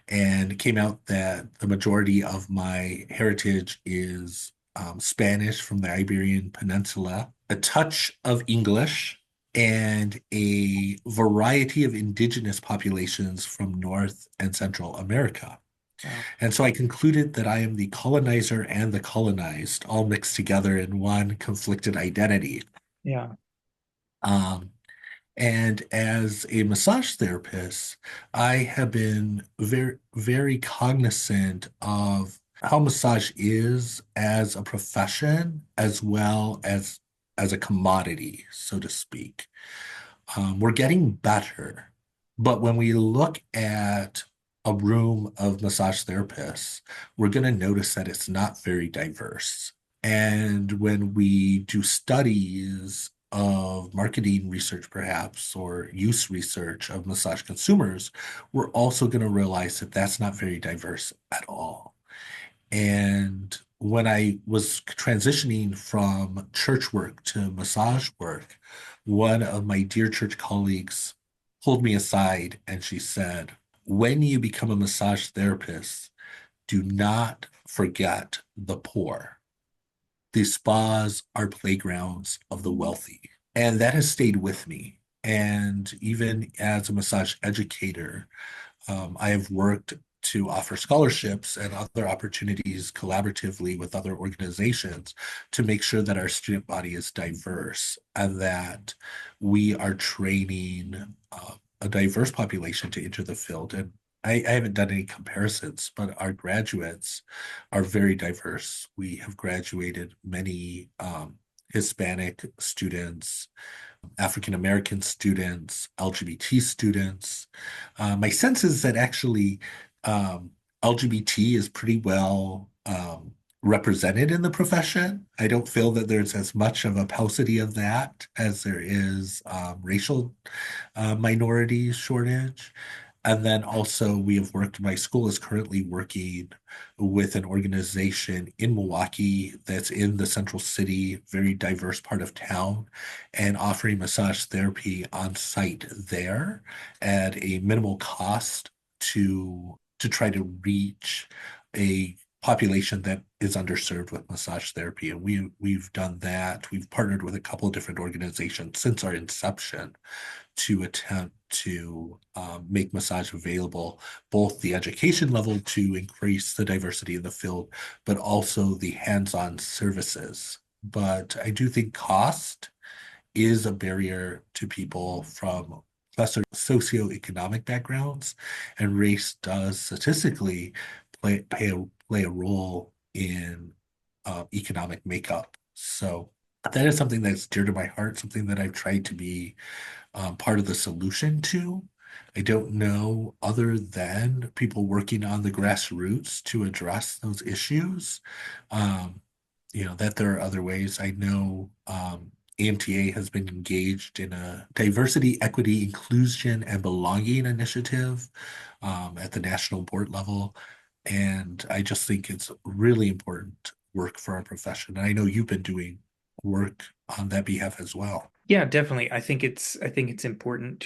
and it came out that the majority of my heritage is Spanish from the Iberian Peninsula, a touch of English, and a variety of indigenous populations from North and Central America. Wow. And so I concluded that I am the colonizer and the colonized, all mixed together in one conflicted identity. Yeah. Um, and as a massage therapist, I have been very, very cognizant of how massage is as a profession as well as a commodity, so to speak. We're getting better, but when we look at a room of massage therapists, we're going to notice that it's not very diverse. And when we do studies of marketing research, perhaps, or use research of massage consumers, we're also going to realize that that's not very diverse at all. And when I was transitioning from church work to massage work, one of my dear church colleagues pulled me aside and she said, when you become a massage therapist, do not forget the poor. These spas are playgrounds of the wealthy. And that has stayed with me. And even as a massage educator, I have worked to offer scholarships and other opportunities collaboratively with other organizations to make sure that our student body is diverse and that we are training a diverse population to enter the field. And I haven't done any comparisons, but our graduates are very diverse. We have graduated many Hispanic students, African American students, LGBT students. My sense is that actually LGBT is pretty well represented in the profession. I don't feel that there's as much of a paucity of that as there is racial minority shortage. And then also we have worked, my school is currently working with an organization in Milwaukee that's in the central city, very diverse part of town, and offering massage therapy on site there at a minimal cost to try to reach a population that is underserved with massage therapy. And we've done that. We've partnered with a couple of different organizations since our inception to attempt to make massage available, both the education level to increase the diversity in the field, but also the hands-on services. But I do think cost is a barrier to people from lesser socioeconomic backgrounds, and race does statistically play a role in economic makeup. So that is something that's dear to my heart, something that I've tried to be part of the solution to. I don't know, other than people working on the grassroots to address those issues, that there are other ways. I know AMTA has been engaged in a diversity, equity, inclusion, and belonging initiative at the national board level. And I just think it's really important work for our profession. And I know you've been doing work on that behalf as well. Yeah, definitely. I think it's important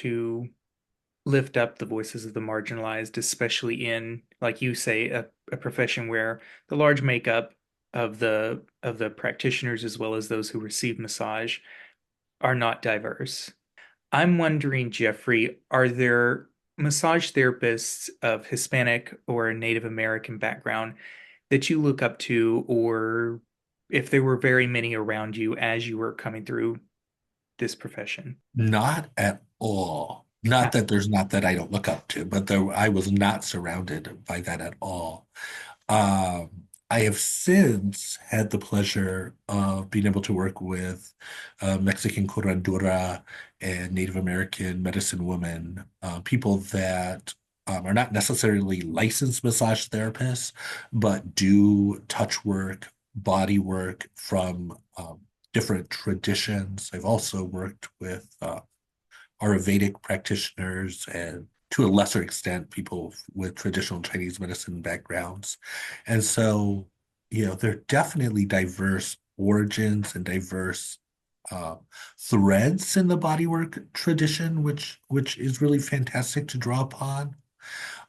lift up the voices of the marginalized, especially in, like you say, a profession where the large makeup of the practitioners as well as those who receive massage are not diverse. I'm wondering, Jeffrey, are there massage therapists of Hispanic or Native American background that you look up to, or if there were very many around you as you were coming through this profession? Not at all. Not that there's not that I don't look up to, but I was not surrounded by that at all. I have since had the pleasure of being able to work with Mexican curandura and Native American medicine women, people that are not necessarily licensed massage therapists, but do touch work, body work from different traditions. I've also worked with Ayurvedic practitioners and to a lesser extent, people with traditional Chinese medicine backgrounds. And so, there are definitely diverse origins and diverse threads in the bodywork tradition, which is really fantastic to draw upon.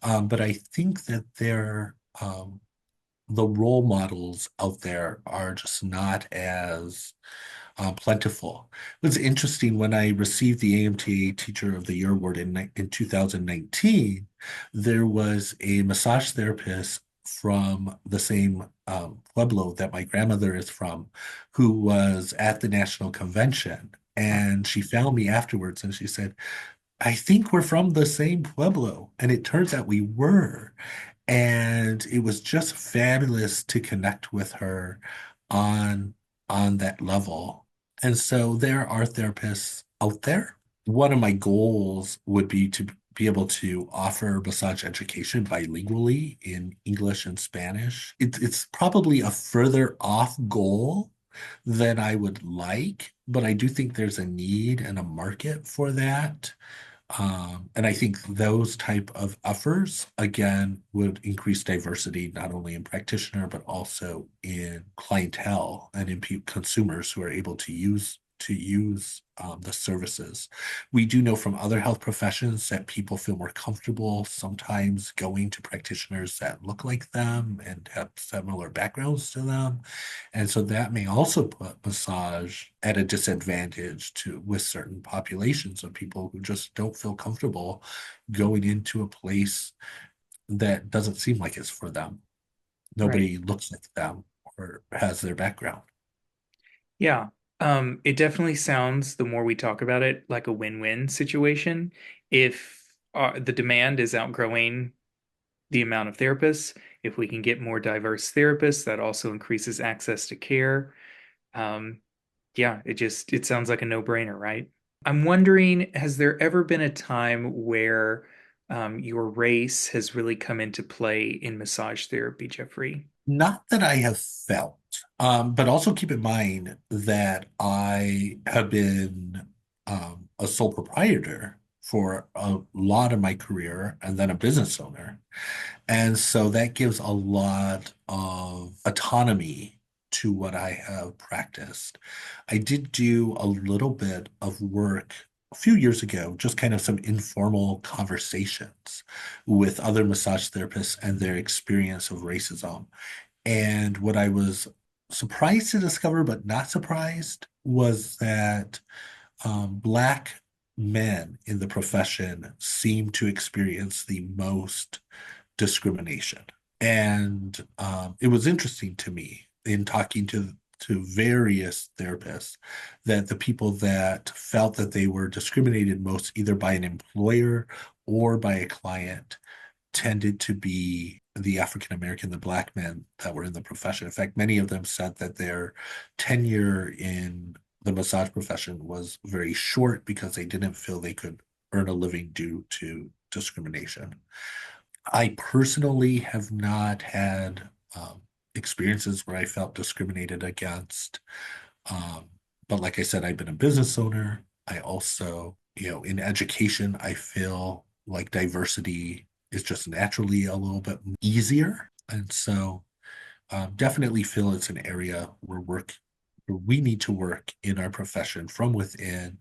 But I think that the role models out there are just not as plentiful. It was interesting when I received the AMTA Teacher of the Year award in 2019, there was a massage therapist from the same pueblo that my grandmother is from, who was at the national convention. And she found me afterwards and she said, I think we're from the same pueblo. And it turns out we were. And it was just fabulous to connect with her on that level. And so there are therapists out there. One of my goals would be to be able to offer massage education bilingually in English and Spanish. It's probably a further off goal than I would like, but I do think there's a need and a market for that. And I think those type of efforts, again, would increase diversity, not only in practitioner, but also in clientele and in consumers who are able to use the services. We do know from other health professions that people feel more comfortable sometimes going to practitioners that look like them and have similar backgrounds to them. And so that may also put massage at a disadvantage with certain populations of people who just don't feel comfortable going into a place that doesn't seem like it's for them. Nobody looks like them or has their background. Yeah. It definitely sounds, the more we talk about it, like a win-win situation. If the demand is outgrowing the amount of therapists, if we can get more diverse therapists, that also increases access to care. Yeah, it sounds like a no-brainer, right? I'm wondering, has there ever been a time where your race has really come into play in massage therapy, Jeffrey? Not that I have felt, but also keep in mind that I have been a sole proprietor for a lot of my career and then a business owner. And so that gives a lot of autonomy to what I have practiced. I did do a little bit of work a few years ago, just kind of some informal conversations with other massage therapists and their experience of racism. And what I was surprised to discover, but not surprised, was that Black men in the profession seem to experience the most discrimination. And it was interesting to me in talking to various therapists that the people that felt that they were discriminated most either by an employer or by a client tended to be the African American, the Black men that were in the profession. In fact, many of them said that their tenure in the massage profession was very short because they didn't feel they could earn a living due to discrimination. I personally have not had experiences where I felt discriminated against. But like I said, I've been a business owner. I also, in education, I feel like diversity is just naturally a little bit easier. And so definitely feel it's an area where we need to work in our profession from within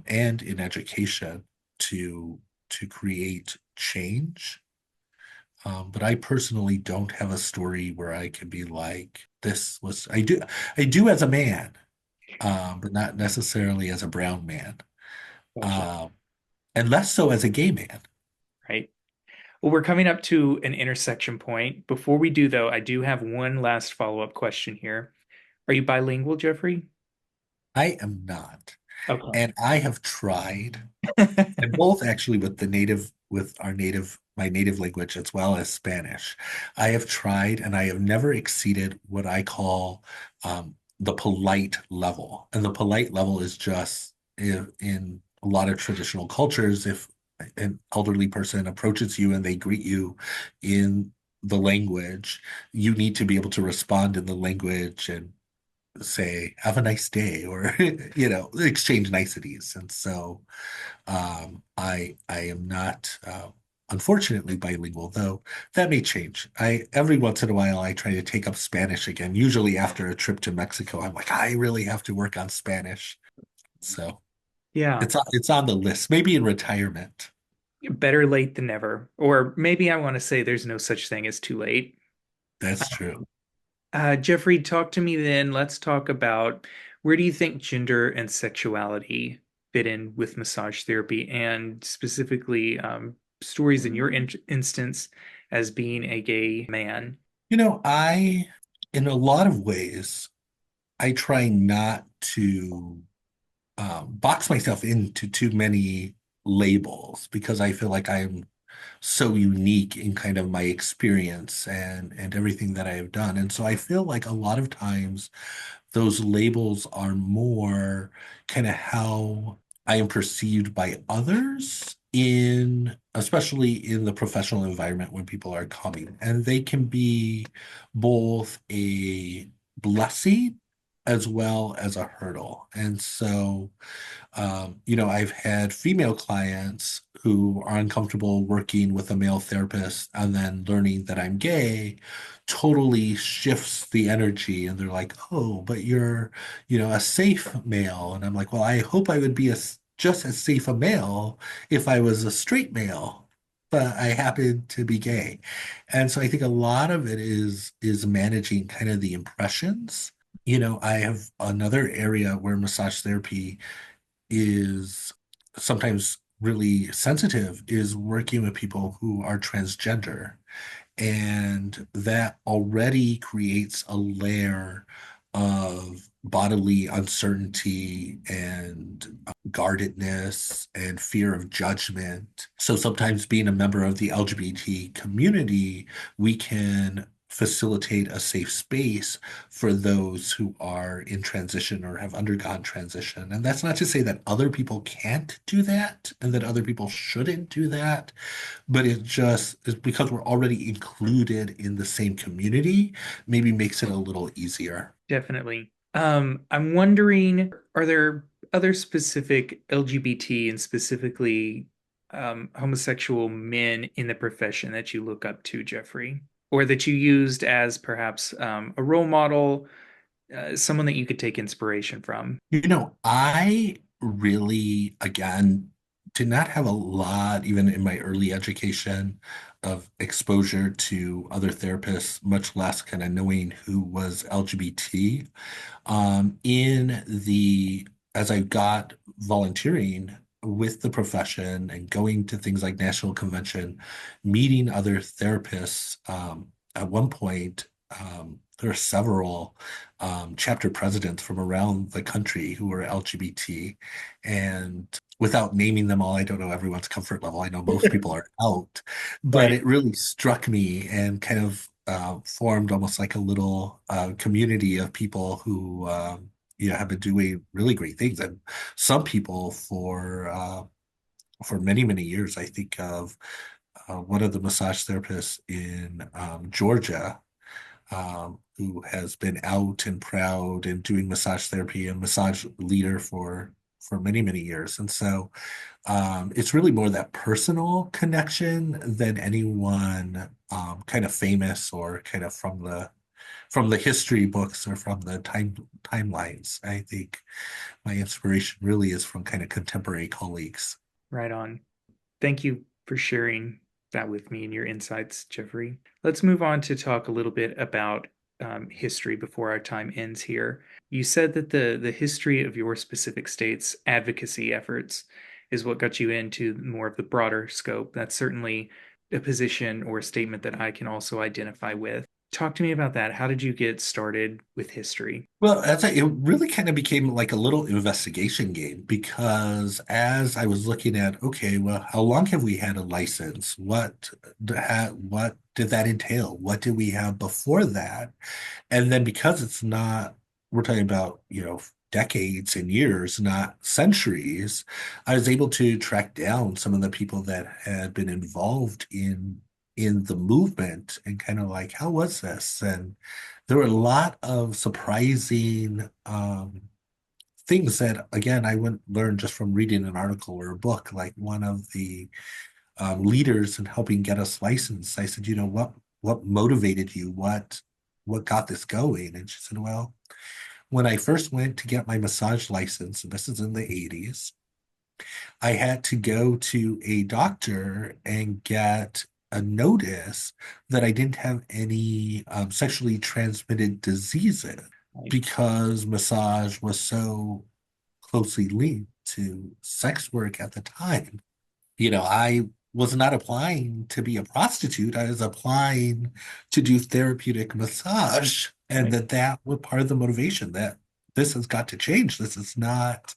and in education to to create change. But I personally don't have a story where I can be like, I do as a man, but not necessarily as a brown man, Gotcha. and less so as a gay man. Right. Well, we're coming up to an intersection point. Before we do, though, I do have one last follow-up question here. Are you bilingual, Jeffrey? I am not. Okay. And I have tried, and both actually with my native language as well as Spanish. I have tried and I have never exceeded what I call the polite level. And the polite level is just in a lot of traditional cultures, if an elderly person approaches you and they greet you in the language, you need to be able to respond in the language and say, have a nice day, or, exchange niceties. And so I am not, unfortunately, bilingual, though that may change. Every once in a while I try to take up Spanish again. Usually after a trip to Mexico, I'm like, I really have to work on Spanish. So Yeah, it's on the list, maybe in retirement. better late than never. Or maybe I want to say there's no such thing as too late. That's true. Jeffrey, talk to me then. Let's talk about where do you think gender and sexuality fit in with massage therapy, and specifically stories in your instance as being a gay man. In a lot of ways, I try not to box myself into too many labels because I feel like I'm so unique in kind of my experience and everything that I have done. And so I feel like a lot of times those labels are more kind of how I am perceived by others especially in the professional environment when people are coming. And they can be both a blessing as well as a hurdle. And so I've had female clients who are uncomfortable working with a male therapist, and then learning that I'm gay totally shifts the energy. And they're like, oh, but you're, a safe male. And I'm like, well, I hope I would be just as safe a male if I was a straight male, but I happen to be gay. And so I think a lot of it is managing kind of the impressions. I have another area where massage therapy is sometimes really sensitive is working with people who are transgender. And that already creates a layer of bodily uncertainty and guardedness and fear of judgment. So sometimes being a member of the LGBT community, we can facilitate a safe space for those who are in transition or have undergone transition. And that's not to say that other people can't do that and that other people shouldn't do that, but it's because we're already included in the same community, maybe makes it a little easier. Definitely. I'm wondering, are there other specific LGBT and specifically homosexual men in the profession that you look up to, Jeffrey, or that you used as perhaps a role model, someone that you could take inspiration from? I really, again, did not have a lot, even in my early education, of exposure to other therapists, much less kind of knowing who was LGBT. As I got volunteering with the profession and going to things like national convention, meeting other therapists, at one point, there are several chapter presidents from around the country who are LGBT. And without naming them all, I don't know everyone's comfort level. I know most people are out, but Right. it really struck me and kind of formed almost like a little community of people who have been doing really great things. And some people for many, many years, I think of one of the massage therapists in Georgia, who has been out and proud and doing massage therapy and massage leader for many, many years. And so it's really more that personal connection than anyone kind of famous or kind of from the history books or from the timelines. I think my inspiration really is from kind of contemporary colleagues. Right on. Thank you for sharing that with me and your insights, Jeffrey. Let's move on to talk a little bit about history before our time ends here. You said that the history of your specific state's advocacy efforts is what got you into more of the broader scope. That's certainly a position or a statement that I can also identify with. Talk to me about that. How did you get started with history? Well, it really kind of became like a little investigation game because as I was looking at, okay, well, how long have we had a license? What did that entail? What did we have before that? And then because we're talking about, decades and years, not centuries, I was able to track down some of the people that had been involved in the movement and kind of like, how was this? And there were a lot of surprising things that, again, I wouldn't learn just from reading an article or a book. Like one of the leaders in helping get us licensed, I said, what motivated you? What got this going? And she said, well, when I first went to get my massage license, and this is in the 80s, I had to go to a doctor and get a notice that I didn't have any sexually transmitted diseases because massage was so closely linked to sex work at the time. I was not applying to be a prostitute. I was applying to do therapeutic massage, and Right. that was part of the motivation that this has got to change. This is not,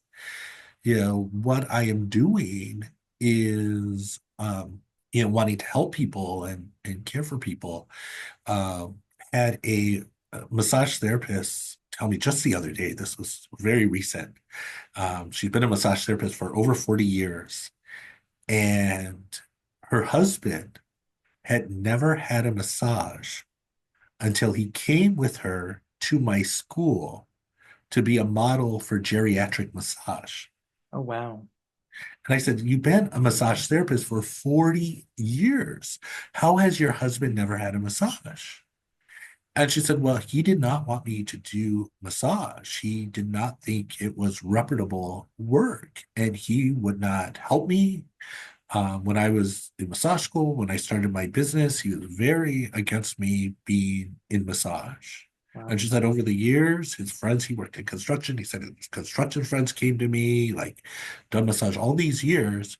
what I am doing is, wanting to help people and care for people. Had a massage therapist tell me just the other day, this was very recent. She's been a massage therapist for over 40 years. And her husband had never had a massage until he came with her to my school to be a model for geriatric massage. Oh, wow. And I said, you've been a massage therapist for 40 years. How has your husband never had a massage? And she said, well, he did not want me to do massage. He did not think it was reputable work, and he would not help me. When I was in massage school, when I started my business, he was very against me being in massage. Wow. And she said over the years, his friends, he worked in construction. He said his construction friends came to me, like, done massage all these years,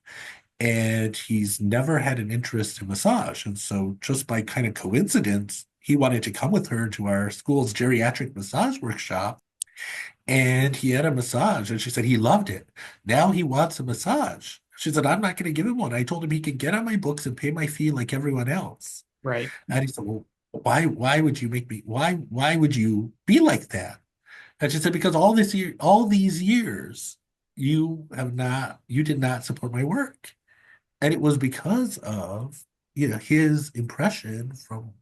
and he's never had an interest in massage. And so just by kind of coincidence, he wanted to come with her to our school's geriatric massage workshop. And he had a massage, and she said he loved it. Now he wants a massage. She said, I'm not going to give him one. I told him he could get on my books and pay my fee like everyone else. Right. And he said, well, why would you make me, why would you be like that? And she said, because all these years, you did not support my work. And it was because of, his impression from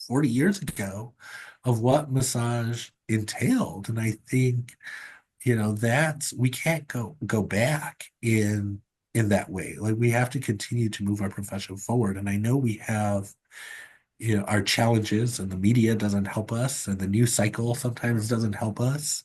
40 years ago of what massage entailed. And I think, we can't go back in that way. Like, we have to continue to move our profession forward. And I know we have, our challenges, and the media doesn't help us, and the news cycle sometimes doesn't help us.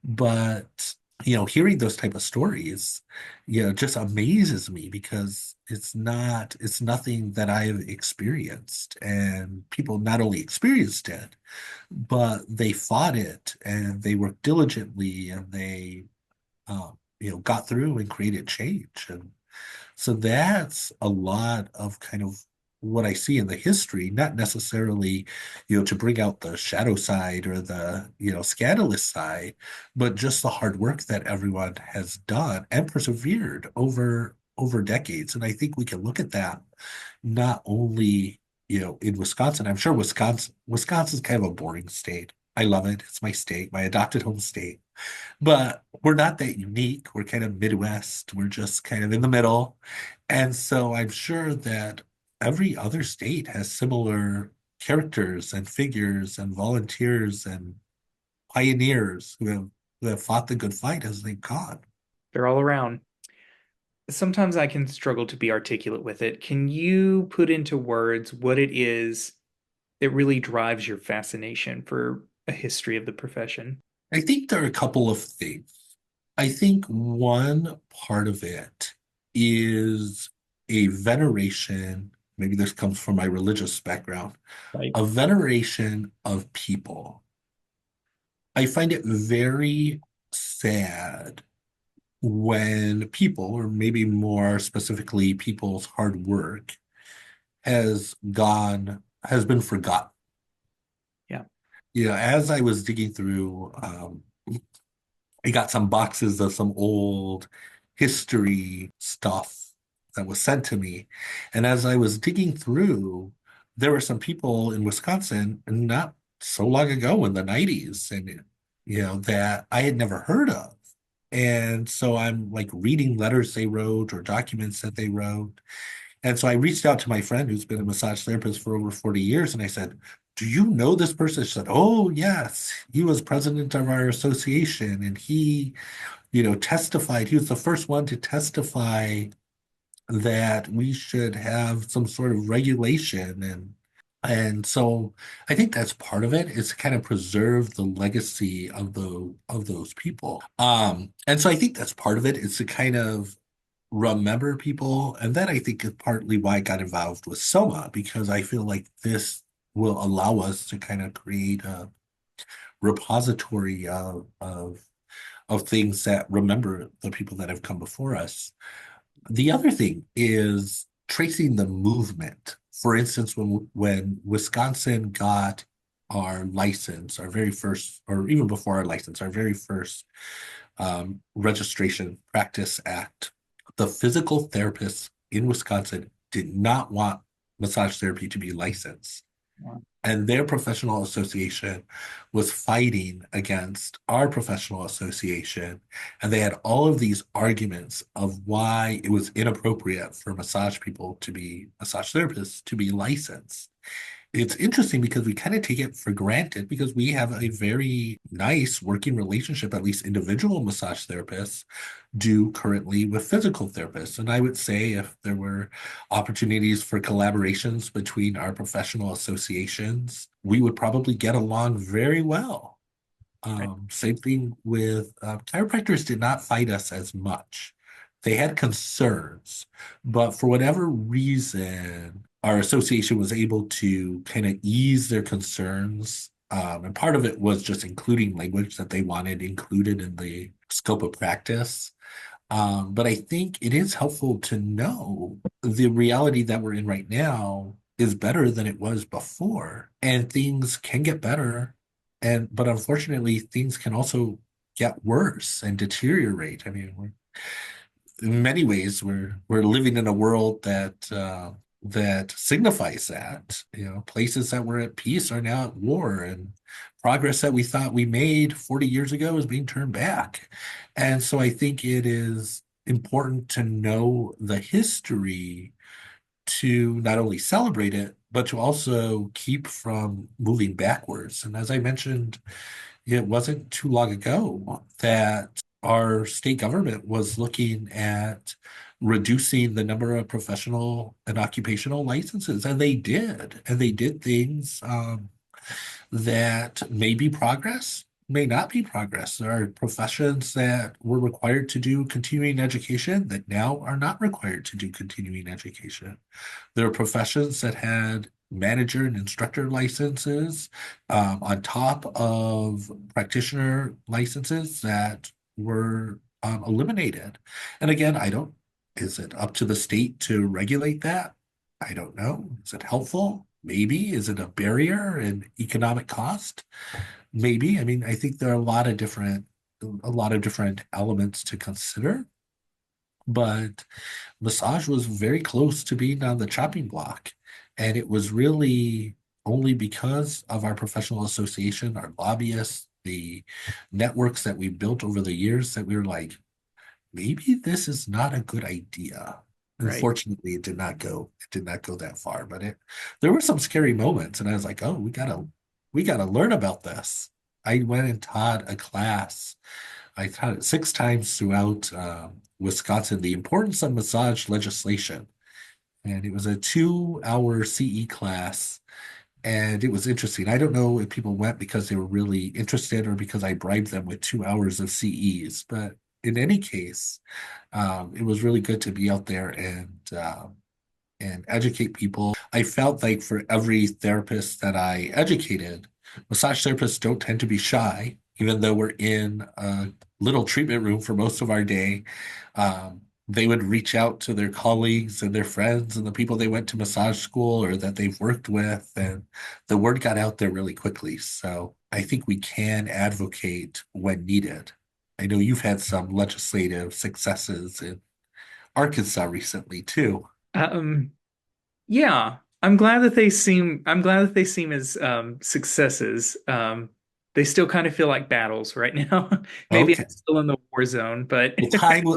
But, hearing those type of stories, just amazes me because it's nothing that I've experienced. And people not only experienced it, but they fought it and they worked diligently and they, got through and created change. And so that's a lot of kind of what I see in the history, not necessarily, to bring out the shadow side or the, scandalous side, but just the hard work that everyone has done and persevered over decades. And I think we can look at that not only, in Wisconsin. I'm sure Wisconsin's kind of a boring state. I love it. It's my state, my adopted home state. But we're not that unique. We're kind of Midwest. We're just kind of in the middle. And so I'm sure that every other state has similar characters and figures and volunteers and pioneers who have fought the good fight as they've gone. They're all around. Sometimes I can struggle to be articulate with it. Can you put into words what it is that really drives your fascination for a history of the profession? I think there are a couple of things. I think one part of it is a veneration, maybe this comes from my religious background, Right. a veneration of people. I find it very sad when people, or maybe more specifically people's hard work, has been forgotten. Yeah. As I was digging through, I got some boxes of some old history stuff that was sent to me. And as I was digging through, there were some people in Wisconsin not so long ago in the 90s and that I had never heard of. And so I'm like reading letters they wrote or documents that they wrote. And so I reached out to my friend who's been a massage therapist for over 40 years, and I said, "Do you know this person?" She said, "Oh, yes, he was president of our association, and he, testified. He was the first one to testify that we should have some sort of regulation." And so I think that's part of it, is to kind of preserve the legacy of those people. And so I think that's part of it, is to kind of remember people. And that, I think, is partly why I got involved with SOMA, because I feel like this will allow us to kind of create a repository of things that remember the people that have come before us. The other thing is tracing the movement. For instance, when Wisconsin got our license, our very first, or even before our license, our very first Registration Practice Act, the physical therapists in Wisconsin did not want massage therapy to be licensed. Wow. And their professional association was fighting against our professional association. And they had all of these arguments of why it was inappropriate for massage therapists to be licensed. It's interesting because we kind of take it for granted, because we have a very nice working relationship, at least individual massage therapists do currently, with physical therapists. And I would say if there were opportunities for collaborations between our professional associations, we would probably get along very well. Same thing with chiropractors did not fight us as much. They had concerns, but for whatever reason, our association was able to kind of ease their concerns. And part of it was just including language that they wanted included in the scope of practice. But I think it is helpful to know the reality that we're in right now is better than it was before, and things can get better. But unfortunately, things can also get worse and deteriorate. I mean, in many ways, we're living in a world that signifies that. Places that were at peace are now at war, and progress that we thought we made 40 years ago is being turned back. And so I think it is important to know the history, to not only celebrate it, but to also keep from moving backwards. And as I mentioned, it wasn't too long ago that our state government was looking at reducing the number of professional and occupational licenses, and they did. And they did things that may be progress, may not be progress. There are professions that were required to do continuing education that now are not required to do continuing education. There are professions that had manager and instructor licenses on top of practitioner licenses that were eliminated. And again, is it up to the state to regulate that? I don't know. Is it helpful? Maybe. Is it a barrier and economic cost? Maybe. I mean, I think there are a lot of different elements to consider, but massage was very close to being on the chopping block. And it was really only because of our professional association, our lobbyists, the networks that we built over the years, that we were like, maybe this is not a good idea. Right. Unfortunately, it did not go that far, but there were some scary moments, and I was like, oh, we gotta learn about this. I went and taught a class. I taught it 6 times throughout Wisconsin, the importance of massage legislation. And it was a 2-hour CE class. And it was interesting. I don't know if people went because they were really interested or because I bribed them with 2 hours of CEs, but in any case, it was really good to be out there and educate people. I felt like for every therapist that I educated, massage therapists don't tend to be shy, even though we're in a little treatment room for most of our day. They would reach out to their colleagues and their friends and the people they went to massage school or that they've worked with, and the word got out there really quickly. So I think we can advocate when needed. I know you've had some legislative successes in Arkansas recently too. Um, yeah, I'm glad that they seem as successes. They still kind of feel like battles right now. Maybe I'm Okay. still in the war zone, but Well,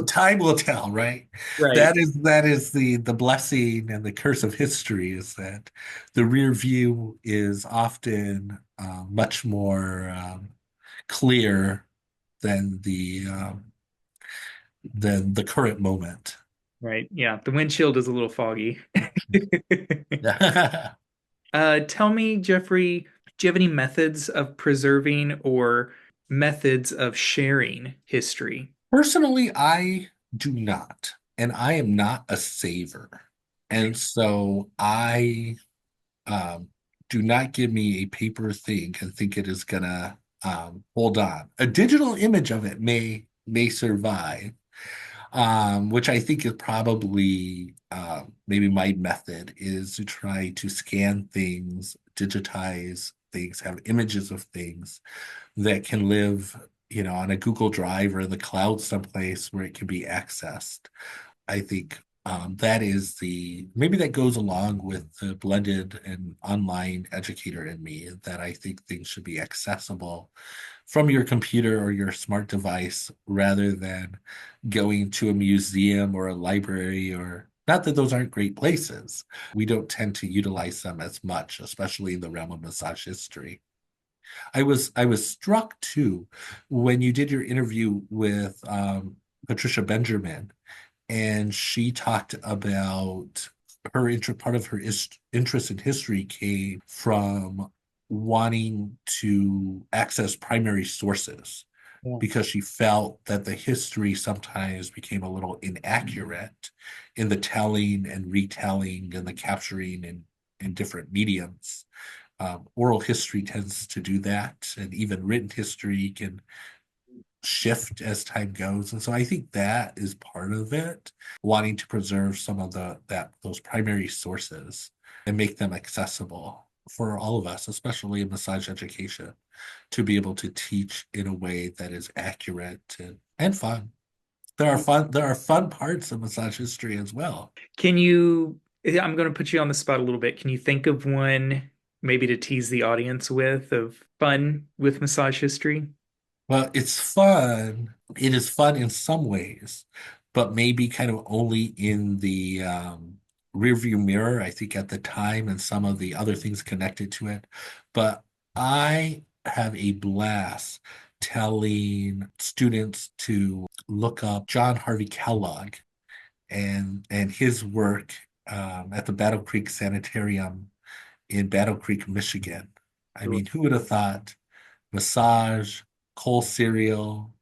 time will tell, right? right, That is the blessing and the curse of history is that the rear view is often much more clear than the current moment. right. Yeah, the windshield is a little foggy. Yeah. Tell me, Jeffrey, do you have any methods of preserving or methods of sharing history? Personally, I do not, and I am not a saver, and so I um, do not give me a paper thing and think it is gonna hold on. A digital image of it may survive, which I think is probably maybe my method is to try to scan things, digitize things, have images of things that can live, on a Google Drive or in the cloud someplace where it can be accessed. I think that is maybe that goes along with the blended and online educator in me that I think things should be accessible from your computer or your smart device rather than going to a museum or a library or not that those aren't great places. We don't tend to utilize them as much, especially in the realm of massage history. I was struck too when you did your interview with Patricia Benjamin, and she talked about part of her interest in history came from wanting to access primary sources Yeah. because she felt that the history sometimes became a little inaccurate in the telling and retelling and the capturing in different mediums. Oral history tends to do that, and even written history can shift as time goes. And so I think that is part of it, wanting to preserve some of those primary sources and make them accessible for all of us, especially in massage education, to be able to teach in a way that is accurate and fun. There are fun parts of massage history as well. I'm going to put you on the spot a little bit. Can you think of one maybe to tease the audience with of fun with massage history? Well, it's fun. It is fun in some ways, but maybe kind of only in the rearview mirror, I think at the time and some of the other things connected to it. But I have a blast telling students to look up John Harvey Kellogg and his work at the Battle Creek Sanitarium in Battle Creek, Michigan. I mean, who would have thought massage, coal cereal,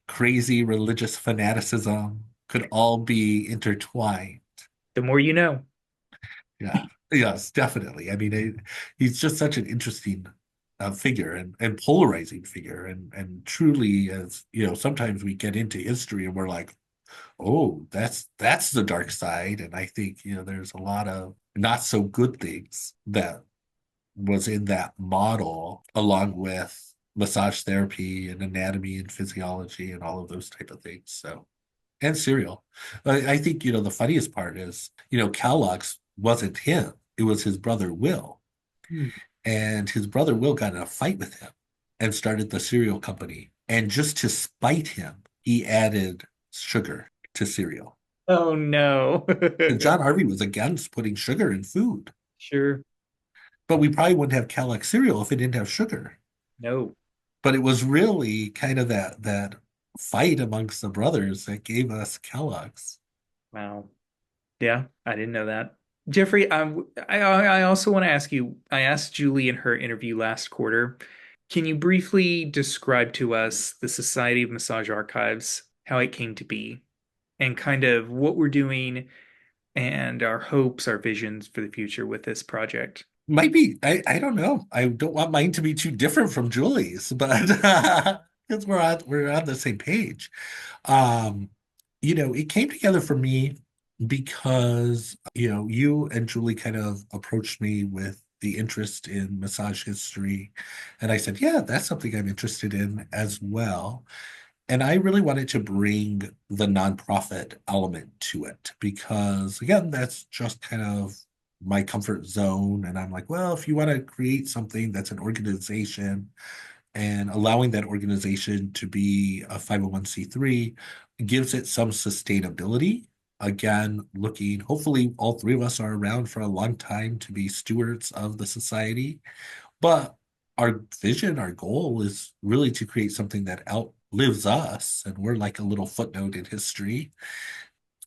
crazy religious fanaticism could all be intertwined? The more you know. Yeah, yes, definitely. I mean, he's just such an interesting figure and polarizing figure, and truly, as sometimes we get into history and we're like, oh, that's the dark side, and I think there's a lot of not so good things that was in that model, along with massage therapy and anatomy and physiology and all of those type of things. So, and cereal. I think, the funniest part is, Kellogg's wasn't him. It was his brother Will. Hmm. And his brother Will got in a fight with him and started the cereal company. And just to spite him, he added sugar to cereal. Oh no. And John Harvey was against putting sugar in food. Sure. But we probably wouldn't have Kellogg's cereal if it didn't have sugar. No. But it was really kind of that fight amongst the brothers that gave us Kellogg's. Wow. Yeah, I didn't know that. Jeffrey, I also want to ask you, I asked Julie in her interview last quarter, can you briefly describe to us the Society of Massage Archives how it came to be, and kind of what we're doing and our hopes, our visions for the future with this project. Might be, I don't know. I don't want mine to be too different from Julie's, but because we're on the same page. Um, it came together for me because, you and Julie kind of approached me with the interest in massage history. And I said, yeah, that's something I'm interested in as well. And I really wanted to bring the nonprofit element to it because, again, that's just kind of my comfort zone. And I'm like, well, if you want to create something that's an organization and allowing that organization to be a 501c3 gives it some sustainability. Again, looking, hopefully, all three of us are around for a long time to be stewards of the society. But our vision, our goal is really to create something that outlives us. And we're like a little footnote in history.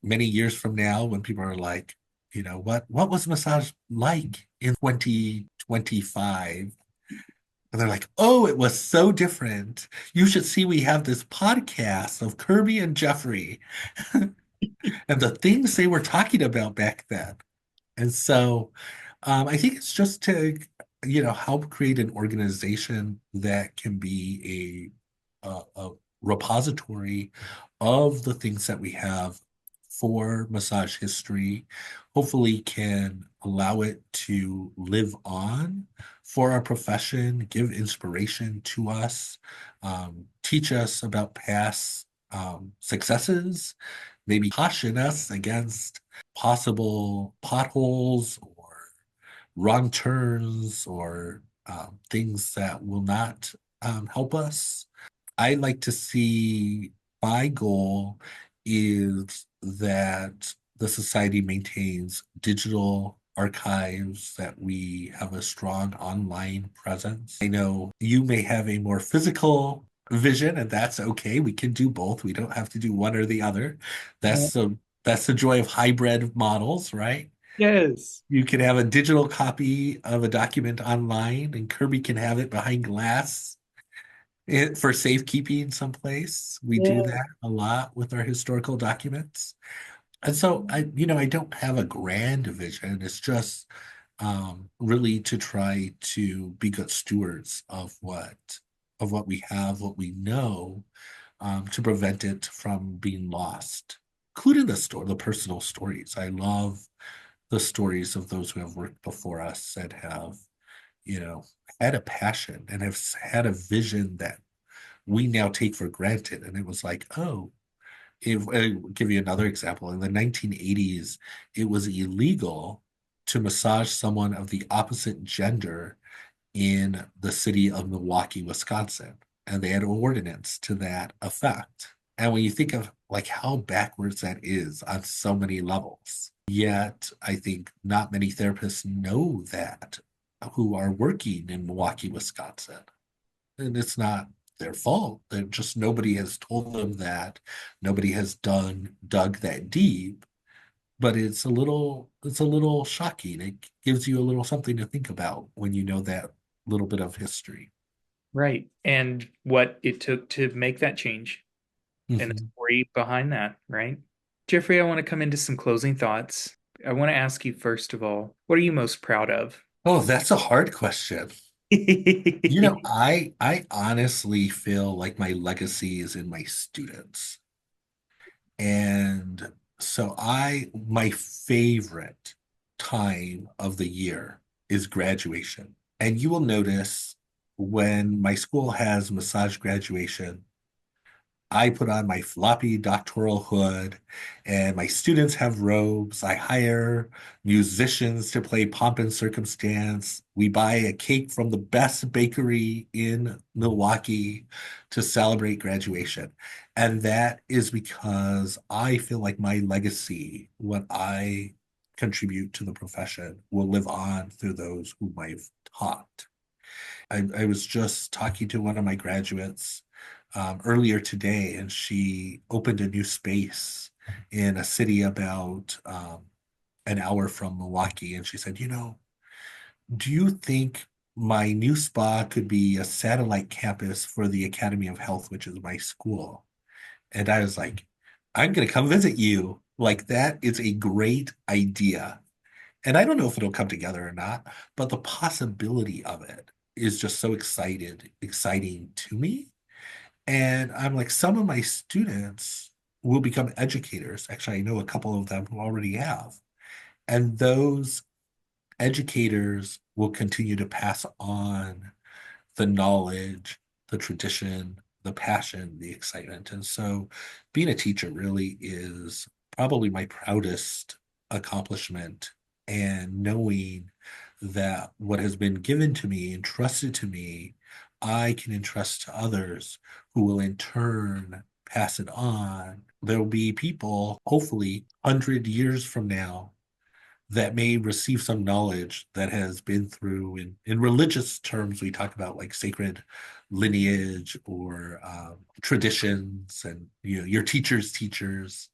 Many years from now, when people are like, what was massage like in 2025? And they're like, oh, it was so different. You should see we have this podcast of Kirby and Jeffrey and the things they were talking about back then. And so I think it's just to, help create an organization that can be a repository of the things that we have for massage history, hopefully can allow it to live on for our profession, give inspiration to us, teach us about past successes, maybe caution us against possible potholes or wrong turns or things that will not help us. I like to see my goal is that the society maintains digital archives, that we have a strong online presence. I know you may have a more physical vision, and that's okay. We can do both. We don't have to do one or the other. That's the joy of hybrid models, right? Yes. You can have a digital copy of a document online, and Kirby can have it behind glass for safekeeping someplace. We do Yeah. that a lot with our historical documents. And so I don't have a grand vision. It's just really to try to be good stewards of what we have, what we know, to prevent it from being lost, including the personal stories. I love the stories of those who have worked before us that have, had a passion and have had a vision that we now take for granted. And it was like, oh, I'll give you another example. In the 1980s, it was illegal to massage someone of the opposite gender in the city of Milwaukee, Wisconsin. And they had an ordinance to that effect. And when you think of like how backwards that is on so many levels, yet I think not many therapists know that who are working in Milwaukee, Wisconsin. And it's not their fault. They're just nobody has told them that. Nobody has dug that deep. But it's a little shocking. It gives you a little something to think about when you know that little bit of history. Right. And what it took to make that change and the Mhm. story behind that, right? Jeffrey, I want to come into some closing thoughts. I want to ask you, first of all, what are you most proud of? Oh, that's a hard question. I honestly feel like my legacy is in my students. And so my favorite time of the year is graduation. And you will notice when my school has massage graduation, I put on my floppy doctoral hood and my students have robes. I hire musicians to play pomp and circumstance. We buy a cake from the best bakery in Milwaukee to celebrate graduation. And that is because I feel like my legacy, what I contribute to the profession, will live on through those whom I've taught. I was just talking to one of my graduates earlier today, and she opened a new space in a city about an hour from Milwaukee. And she said, do you think my new spa could be a satellite campus for the Academy of Health, which is my school? And I was like, I'm going to come visit you. Like, that is a great idea. And I don't know if it'll come together or not, but the possibility of it is just so exciting to me. And I'm like, some of my students will become educators. Actually, I know a couple of them who already have. And those educators will continue to pass on the knowledge, the tradition, the passion, the excitement. And so being a teacher really is probably my proudest accomplishment. And knowing that what has been given to me, entrusted to me, I can entrust to others who will in turn pass it on. There will be people, hopefully, 100 years from now, that may receive some knowledge that has been through in religious terms. We talk about like sacred lineage or traditions and your teacher's teachers.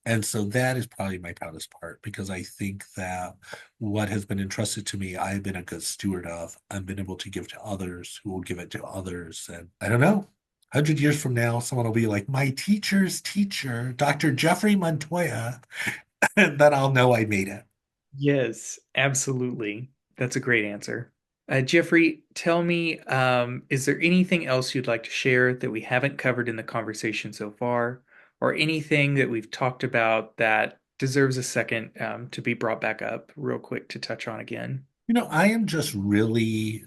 And so that is probably my proudest part, because I think that what has been entrusted to me, I've been a good steward of. I've been able to give to others who will give it to others. And I don't know, 100 years from now, someone will be like, my teacher's teacher, Dr. Jeffrey Montoya, and then I'll know I made it. Yes, absolutely. That's a great answer. Jeffrey, tell me, is there anything else you'd like to share that we haven't covered in the conversation so far, or anything that we've talked about that deserves a second to be brought back up real quick to touch on again? I am just really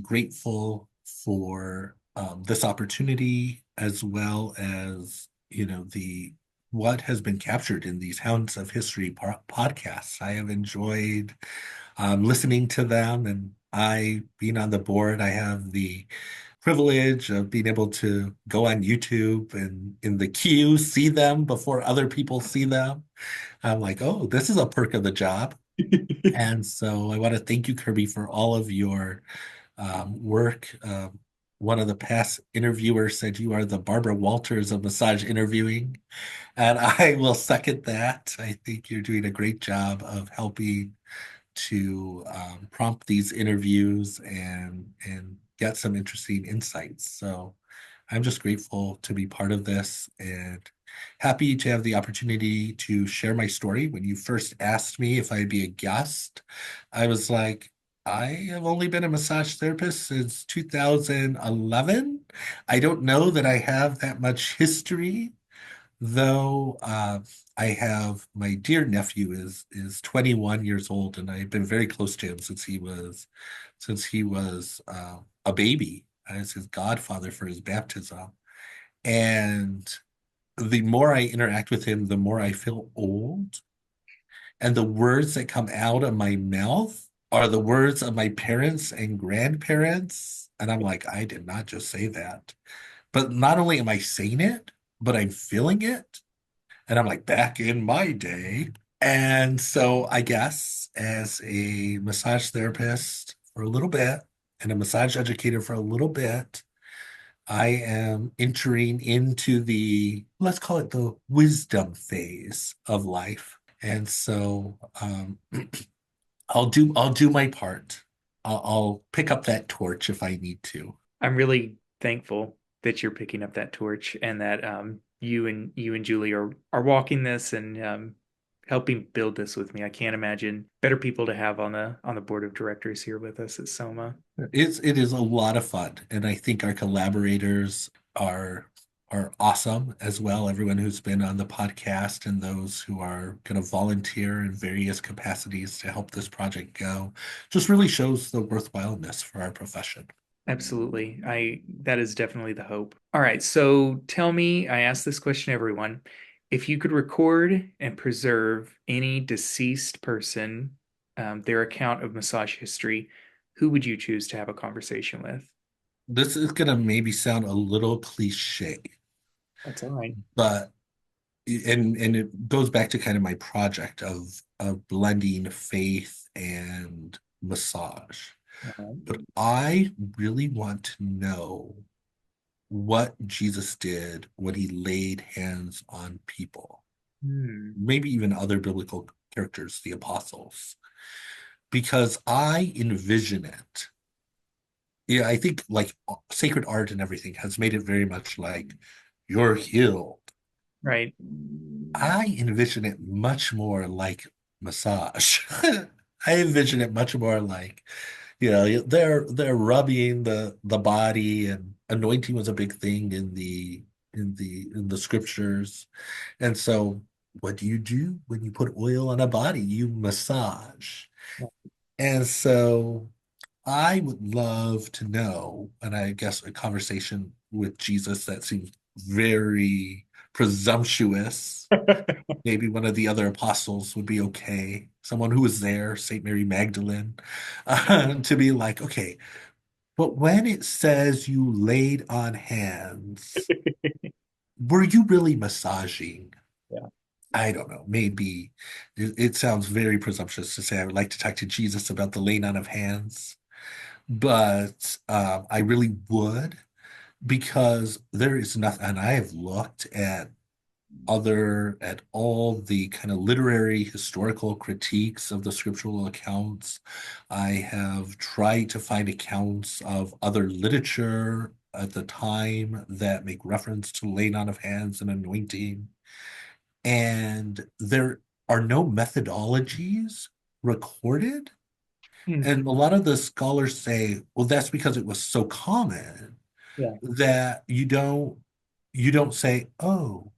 grateful for this opportunity, as well as, the what has been captured in these Hounds of History podcasts. I have enjoyed listening to them, and being on the board, I have the privilege of being able to go on YouTube and in the queue see them before other people see them. I'm like, oh, this is a perk of the job. And so I want to thank you, Kirby, for all of your work. One of the past interviewers said you are the Barbara Walters of massage interviewing, and I will second that. I think you're doing a great job of helping to prompt these interviews and get some interesting insights. So I'm just grateful to be part of this and happy to have the opportunity to share my story. When you first asked me if I'd be a guest, I was like, I have only been a massage therapist since 2011. I don't know that I have that much history, though. I have my dear nephew is 21 years old, and I've been very close to him since he was a baby. I was his godfather for his baptism. And the more I interact with him, the more I feel old. And the words that come out of my mouth are the words of my parents and grandparents. And I'm like, I did not just say that. But not only am I saying it, but I'm feeling it. And I'm like, back in my day. And so I guess as a massage therapist for a little bit and a massage educator for a little bit, I am entering into let's call it the wisdom phase of life. And so I'll do my part. I'll pick up that torch if I need to. I'm really thankful that you're picking up that torch and that you and Julie are walking this and helping build this with me. I can't imagine better people to have on the board of directors here with us at SOMA. It is a lot of fun, and I think our collaborators are awesome as well. Everyone who's been on the podcast and those who are going to volunteer in various capacities to help this project go just really shows the worthwhileness for our profession. Absolutely. That is definitely the hope. All right, so tell me, I asked this question to everyone. If you could record and preserve any deceased person, their account of massage history, who would you choose to have a conversation with? This is going to maybe sound a little cliche, That's all right. but and it goes back to kind of my project of blending faith and massage. But I really want to know what Jesus did when he laid hands on people, maybe even other biblical characters, the apostles, because I envision it. Yeah, I think like sacred art and everything has made it very much like you're healed. Right. I envision it much more like massage. I envision it much more like, they're rubbing the body, and anointing was a big thing in the scriptures. And so what do you do when you put oil on a body? You massage. And so I would love to know, and I guess a conversation with Jesus that seems very presumptuous. Maybe one of the other apostles would be okay. Someone who was there, Saint Mary Magdalene, to be like, okay, but when it says you laid on hands, were you really massaging? Yeah. I don't know. Maybe it sounds very presumptuous to say I would like to talk to Jesus about the laying on of hands, but I really would, because there is nothing, and I have looked at all the kind of literary historical critiques of the scriptural accounts. I have tried to find accounts of other literature at the time that make reference to laying on of hands and anointing. And there are no methodologies recorded. Hmm. And a lot of the scholars say, well, that's because it was so common Yeah. that you don't say, oh,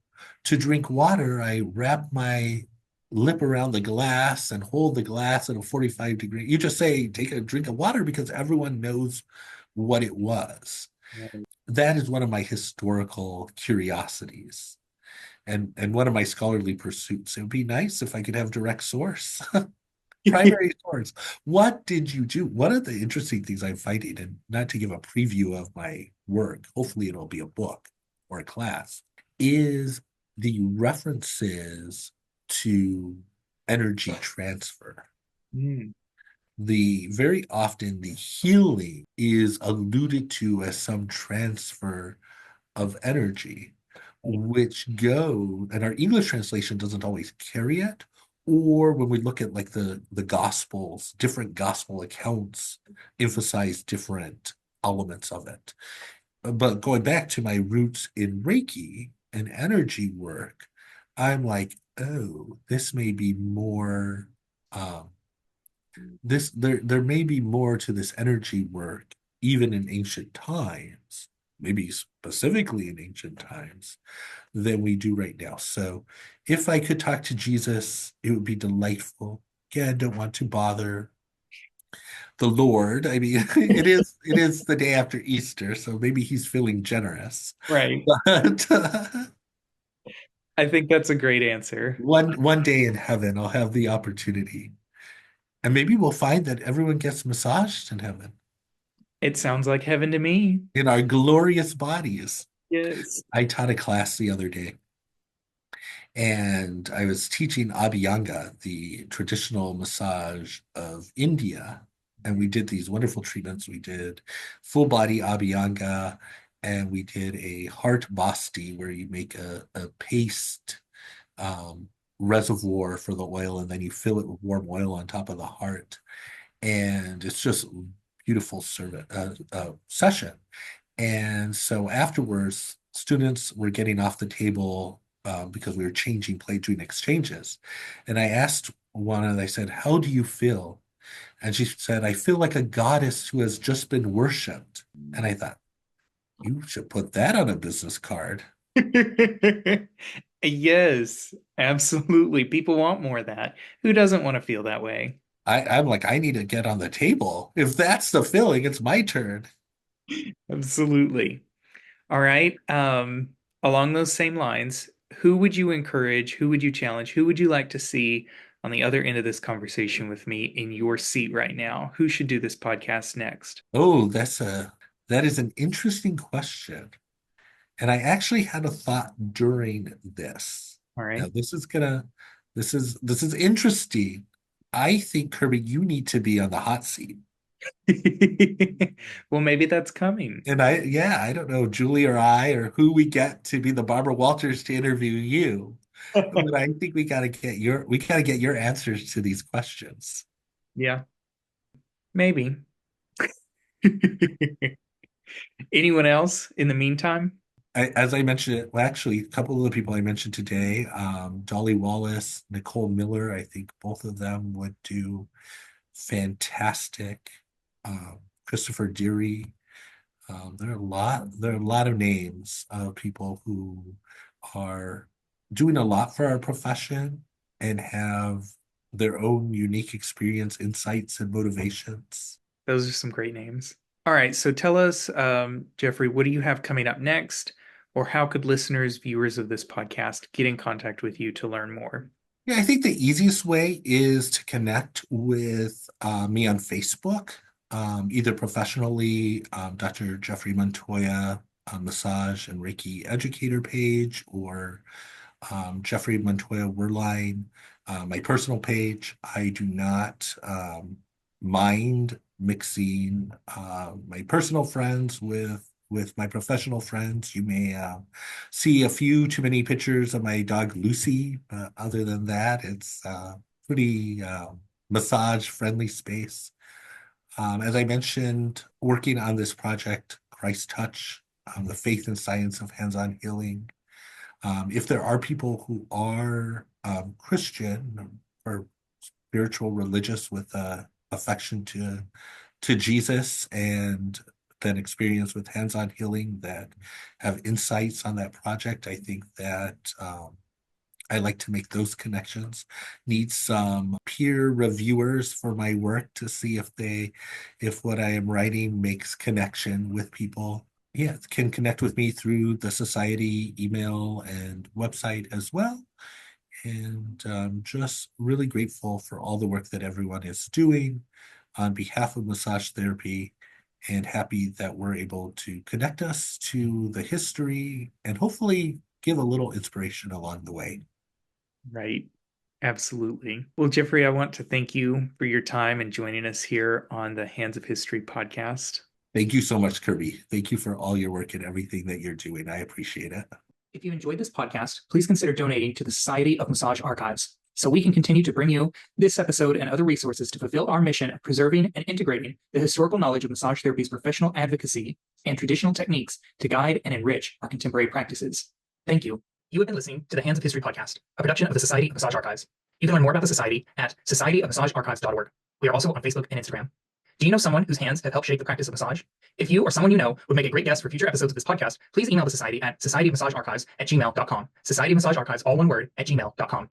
to drink water, I wrap my lip around the glass and hold the glass at a 45-degree. You just say, take a drink of water, because everyone knows what it was. That is one of my historical curiosities, and one of my scholarly pursuits. It would be nice if I could have direct source. Primary source. What did you do? One of the interesting things I'm finding, and not to give a preview of my work, hopefully it'll be a book or a class, is the references to energy transfer. Hmm. The very often the healing is alluded to as some transfer of energy, which and our English translation doesn't always carry it. Or when we look at like the gospels, different gospel accounts emphasize different elements of it. But going back to my roots in Reiki and energy work, I'm like, oh, this may be more there may be more to this energy work even in ancient times, maybe specifically in ancient times, than we do right now. So if I could talk to Jesus, it would be delightful. Again, don't want to bother the Lord. I mean, it is the day after Easter, so maybe he's feeling generous. Right. But I think that's a great answer. one day in heaven, I'll have the opportunity. And maybe we'll find that everyone gets massaged in heaven It sounds like heaven to me. in our glorious bodies. Yes. I taught a class the other day, and I was teaching Abhyanga, the traditional massage of India. And we did these wonderful treatments. We did full body Abhyanga, and we did a heart basti, where you make a paste um, reservoir for the oil, and then you fill it with warm oil on top of the heart. And it's just beautiful session. And so afterwards, students were getting off the table because we were changing plate, doing exchanges. And I asked one, and I said, how do you feel? And she said, I feel like a goddess who has just been worshipped. And I thought, you should put that on a business card. Yes, absolutely. People want more of that. Who doesn't want to feel that way? I'm like, I need to get on the table. If that's the filling, it's my turn. Absolutely. All right. Along those same lines, who would you encourage? Who would you challenge? Who would you like to see on the other end of this conversation with me in your seat right now? Who should do this podcast next? Oh, that is an interesting question. And I actually had a thought during this. All right. Now, this is interesting. I think, Kirby, you need to be on the hot seat. Well, maybe that's coming. And I don't know, Julie or I, or who we get to be the Barbara Walters to interview you. But I think we gotta get your answers to these questions. Yeah, maybe. Anyone else in the meantime? as I mentioned, well, actually, a couple of the people I mentioned today, Dolly Wallace, Nicole Miller, I think both of them would do fantastic. Christopher Deary. There are a lot of names of people who are doing a lot for our profession and have their own unique experience, insights, and motivations. Those are some great names. All right, so tell us, Jeffrey, what do you have coming up next? Or how could listeners, viewers of this podcast get in contact with you to learn more? Yeah, I think the easiest way is to connect with me on Facebook, either professionally, Dr. Jeffrey Montoya, massage and Reiki educator page, or Jeffrey Montoya Werline, my personal page. I do not mind mixing my personal friends with my professional friends. You may see a few too many pictures of my dog Lucy, but other than that, it's pretty massage-friendly space. As I mentioned, working on this project, Christ Touch, the faith and science of hands-on healing. If there are people who are Christian or spiritual religious with affection to Jesus and then experience with hands-on healing that have insights on that project, I think that I like to make those connections. Need some peer reviewers for my work to see if what I am writing makes connection with people. Yeah, can connect with me through the society email and website as well. And just really grateful for all the work that everyone is doing on behalf of massage therapy, and happy that we're able to connect us to the history and hopefully give a little inspiration along the way. Right. Absolutely. Well, Jeffrey, I want to thank you for your time and joining us here on the Hands of History podcast. Thank you so much, Kirby. Thank you for all your work and everything that you're doing. I appreciate it. If you enjoyed this podcast, please consider donating to the Society of Massage Archives so we can continue to bring you this episode and other resources to fulfill our mission of preserving and integrating the historical knowledge of massage therapy's professional advocacy and traditional techniques to guide and enrich our contemporary practices. Thank you. You have been listening to the Hands of History podcast, a production of the Society of Massage Archives. You can learn more about the Society at societyofmassagearchives.org. We are also on Facebook and Instagram. Do you know someone whose hands have helped shape the practice of massage? If you or someone you know would make a great guest for future episodes of this podcast, please email the Society at societyofmassagearchives@gmail.com. Society of Massage Archives, all one word, @gmail.com.